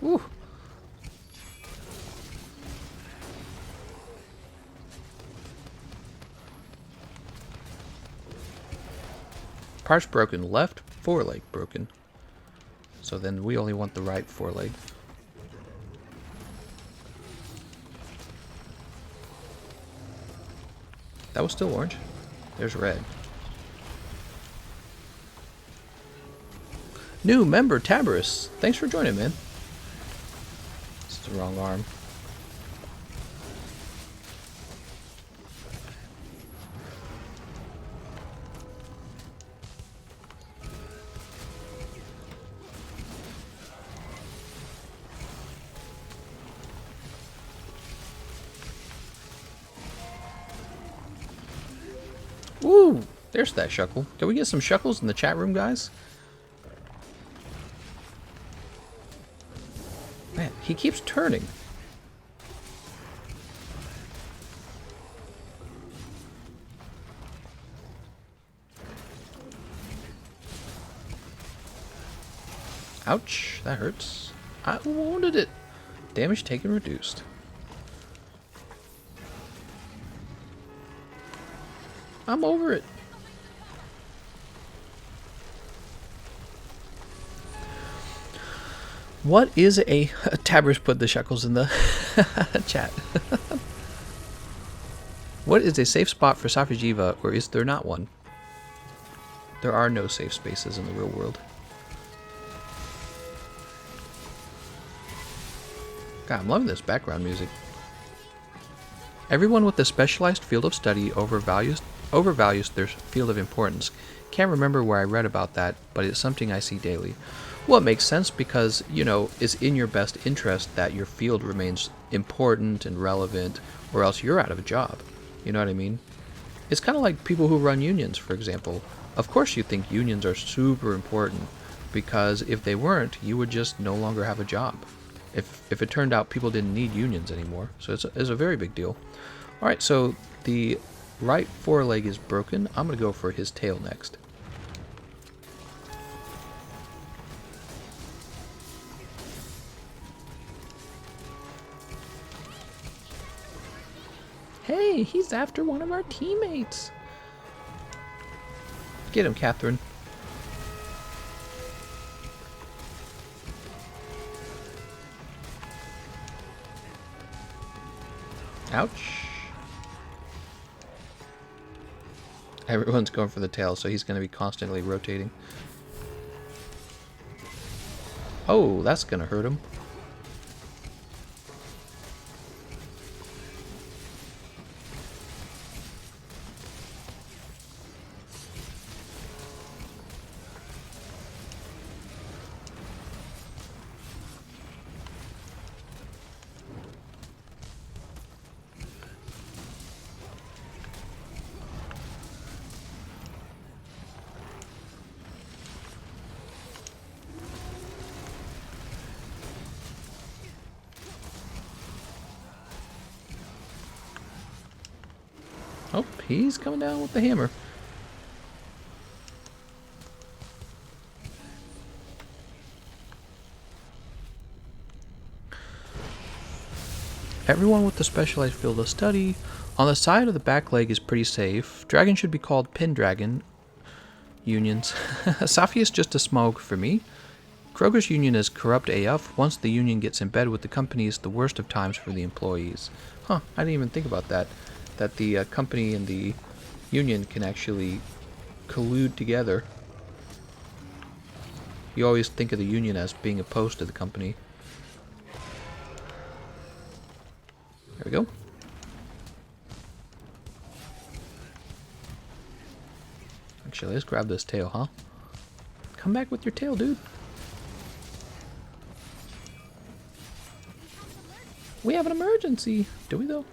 Woo! Parts broken. Left foreleg broken. So then we only want the right foreleg. That was still orange. There's red. New member Tabarus. Thanks for joining, man. It's the wrong arm. Woo! There's that shuckle. Can we get some shuckles in the chat room, guys? Man, he keeps turning. Ouch, that hurts. I wounded it. Damage taken reduced. I'm over it. What is a Tabbers put the shekels in the chat. What is a safe spot for Safi'Jiiva, or is there not one? There are no safe spaces in the real world. God, I'm loving this background music. Everyone with a specialized field of study overvalues their field of importance. Can't remember where I read about that, but it's something I see daily. Well, it makes sense because, you know, it's in your best interest that your field remains important and relevant, or else you're out of a job. You know what I mean? It's kind of like people who run unions, for example. Of course you think unions are super important, because if they weren't, you would just no longer have a job. If it turned out people didn't need unions anymore. So it's a very big deal. Alright, so the right foreleg is broken. I'm going to go for his tail next. Hey, he's after one of our teammates. Get him, Catherine. Ouch. Everyone's going for the tail, so he's going to be constantly rotating. Oh, that's going to hurt him. Oh, he's coming down with the hammer. Everyone with the specialized field of study. On the side of the back leg is pretty safe. Dragon should be called Pendragon. Unions. Safi is just a smoke for me. Kroger's union is corrupt AF. Once the union gets in bed with the company, it's the worst of times for the employees. Huh, I didn't even think about that. That the company and the union can actually collude together. You always think of the union as being opposed to the company. There we go. Actually, let's grab this tail, huh? Come back with your tail, dude. We have an emergency. Do we, though?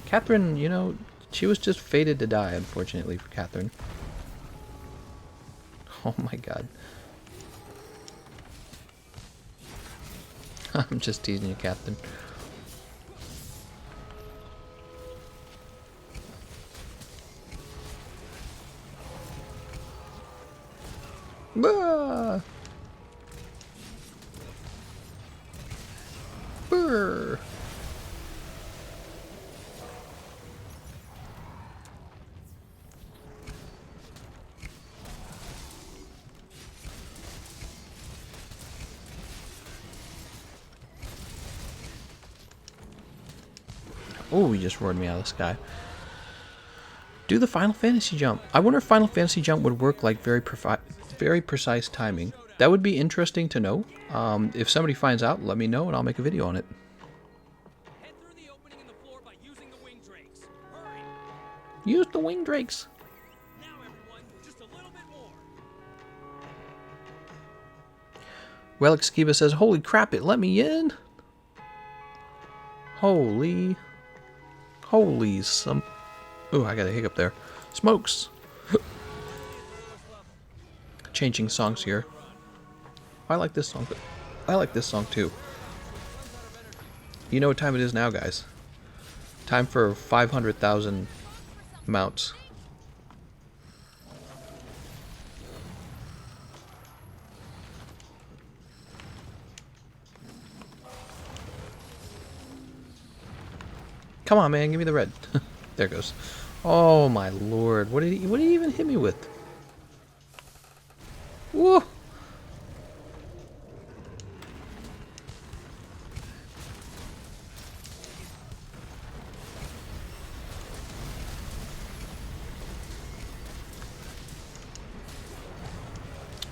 Catherine, you know, she was just fated to die, unfortunately, for Catherine. Oh my god. I'm just teasing you, Catherine. Bah! Brr. Oh, he just roared me out of the sky. Do the Final Fantasy jump. I wonder if Final Fantasy jump would work like very precise timing. That would be interesting to know. If somebody finds out, let me know and I'll make a video on it. Head through the opening in the floor by using the wing drakes. Hurry! Use the wing drakes. Now, everyone, just a little bit more. Relic Skiba says, holy crap, it let me in. Holy some... Oh, I got a hiccup there. Smokes. Changing songs here. I like this song. I like this song too. You know what time it is now, guys. Time for 500,000 mounts. Come on, man, give me the red. There it goes. Oh my lord, what did he even hit me with? Whoa!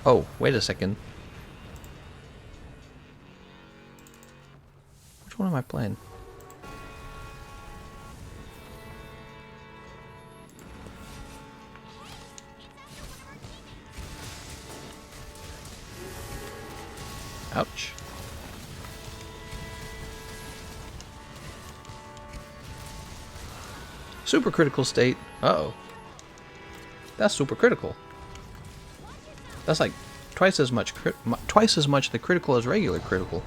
Oh, wait a second. Which one am I playing? Ouch. Super critical state. Uh-oh. That's super critical. That's like twice as much the critical as regular critical.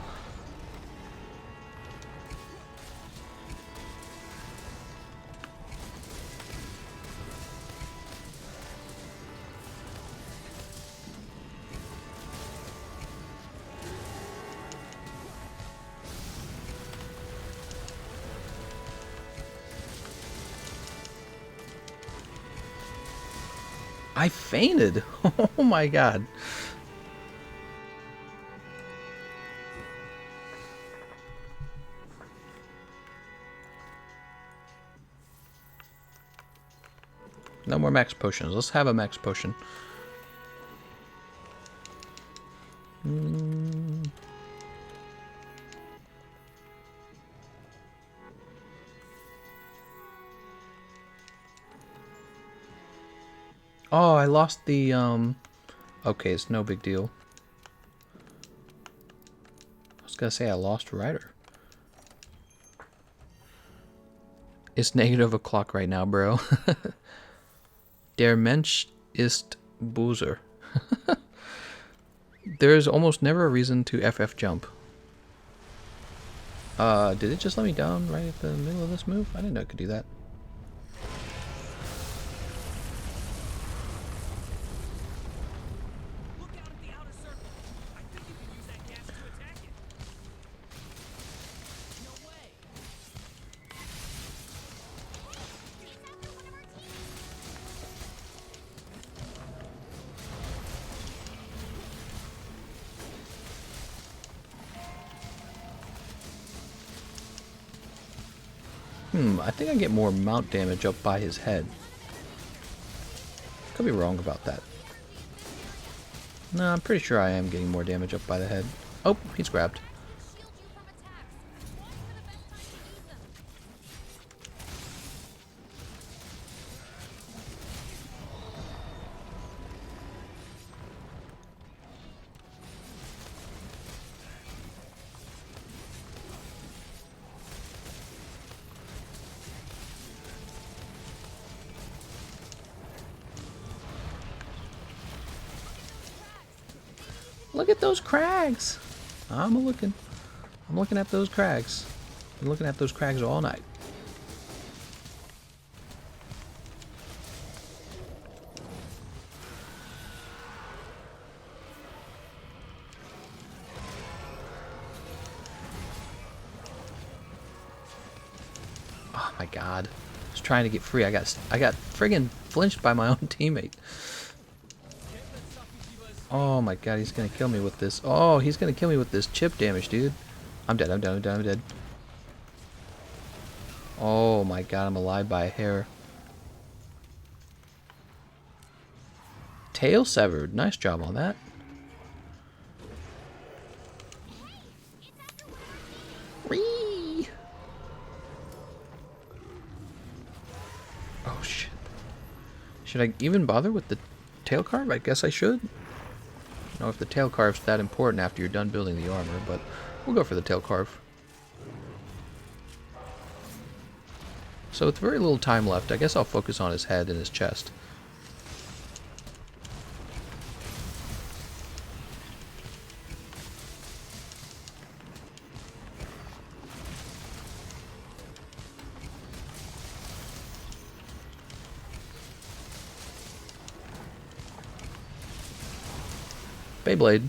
I fainted. Oh my god. No more max potions. Let's have a max potion. Oh, I lost the, okay, it's no big deal. I was gonna say I lost Ryder. It's negative o'clock right now, bro. Der Mensch ist Boozer. There's almost never a reason to FF jump. Did it just let me down right at the middle of this move? I didn't know it could do that. Look out at the outer circle. I think you can use that gas to attack it. No way. He's after one of our teammates. I think I get more mount damage up by his head. Could be wrong about that. No, I'm pretty sure I am getting more damage up by the head. Oh, he's grabbed. Shield you from attacks. Watch for the best time to use them. Look at those crags. I'm looking at those crags. I'm looking at those crags all night. Oh my god. I was trying to get free. I got friggin' flinched by my own teammate. Oh my god, he's gonna kill me with this. Oh, he's gonna kill me with this chip damage, dude. I'm dead, I'm dead, I'm dead, I'm dead. Oh my god, I'm alive by a hair. Tail severed. Nice job on that. Whee! Oh shit. Should I even bother with the tail carve? I guess I should. I don't know if the tail carve's that important after you're done building the armor, but we'll go for the tail carve. So with very little time left, I guess I'll focus on his head and his chest. Beyblade.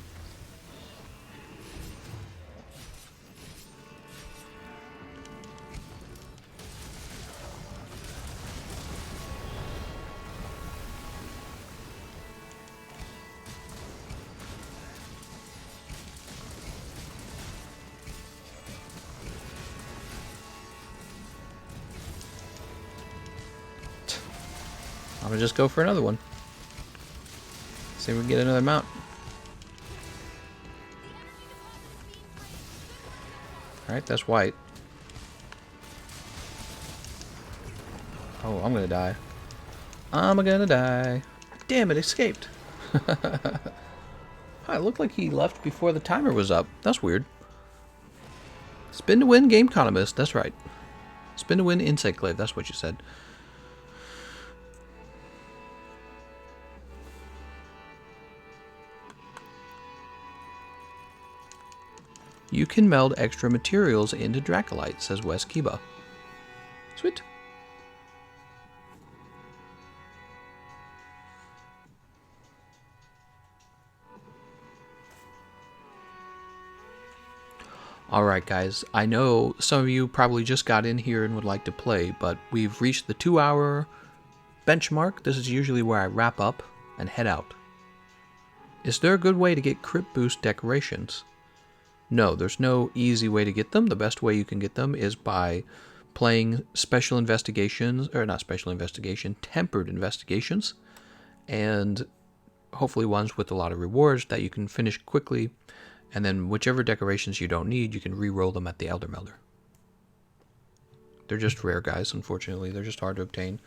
I'm gonna just go for another one. See if we can get another mount. Alright, that's white. Oh, I'm gonna die. I'm gonna die. Damn, it escaped. It looked like he left before the timer was up. That's weird. Spin to win, Gameconomist. That's right. Spin to win, Insect Glaive. That's what you said. You can meld extra materials into Dracolite, says Wes Kiba. Sweet. Alright guys, I know some of you probably just got in here and would like to play, but we've reached the 2-hour benchmark. This is usually where I wrap up and head out. Is there a good way to get Crypt Boost decorations? No, there's no easy way to get them. The best way you can get them is by playing special investigations, or not special investigation, tempered investigations, and hopefully ones with a lot of rewards that you can finish quickly, and then whichever decorations you don't need, you can re-roll them at the Elder Melder. They're just rare, guys, unfortunately. They're just hard to obtain.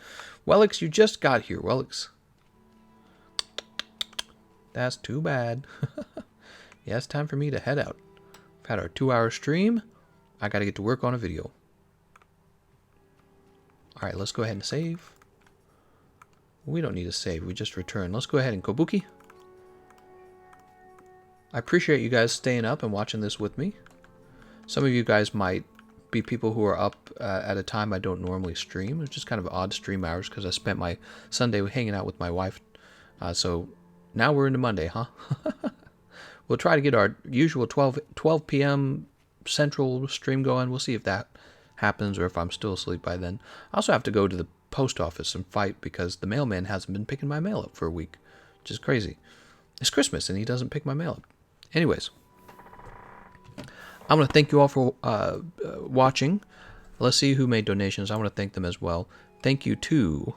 Wellix, you just got here, Wellix. That's too bad. Yeah, it's time for me to head out. We've had our 2-hour stream. I gotta get to work on a video. Alright, let's go ahead and save. We don't need to save, we just return. Let's go ahead and Kobuki. I appreciate you guys staying up and watching this with me. Some of you guys might be people who are up at a time I don't normally stream. It's just kind of odd stream hours because I spent my Sunday hanging out with my wife. So now we're into Monday, huh? We'll try to get our usual 12 p.m. Central stream going. We'll see if that happens or if I'm still asleep by then. I also have to go to the post office and fight because the mailman hasn't been picking my mail up for a week, which is crazy. It's Christmas and he doesn't pick my mail up. Anyways, I'm going to thank you all for watching. Let's see who made donations. I want to thank them as well. Thank you to,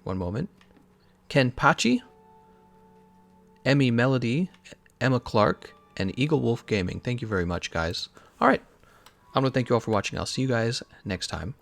one moment, Ken Pachi, Emmy Melody, Emma Clark, and Eagle Wolf Gaming. Thank you very much, guys. All right. I'm going to thank you all for watching. I'll see you guys next time.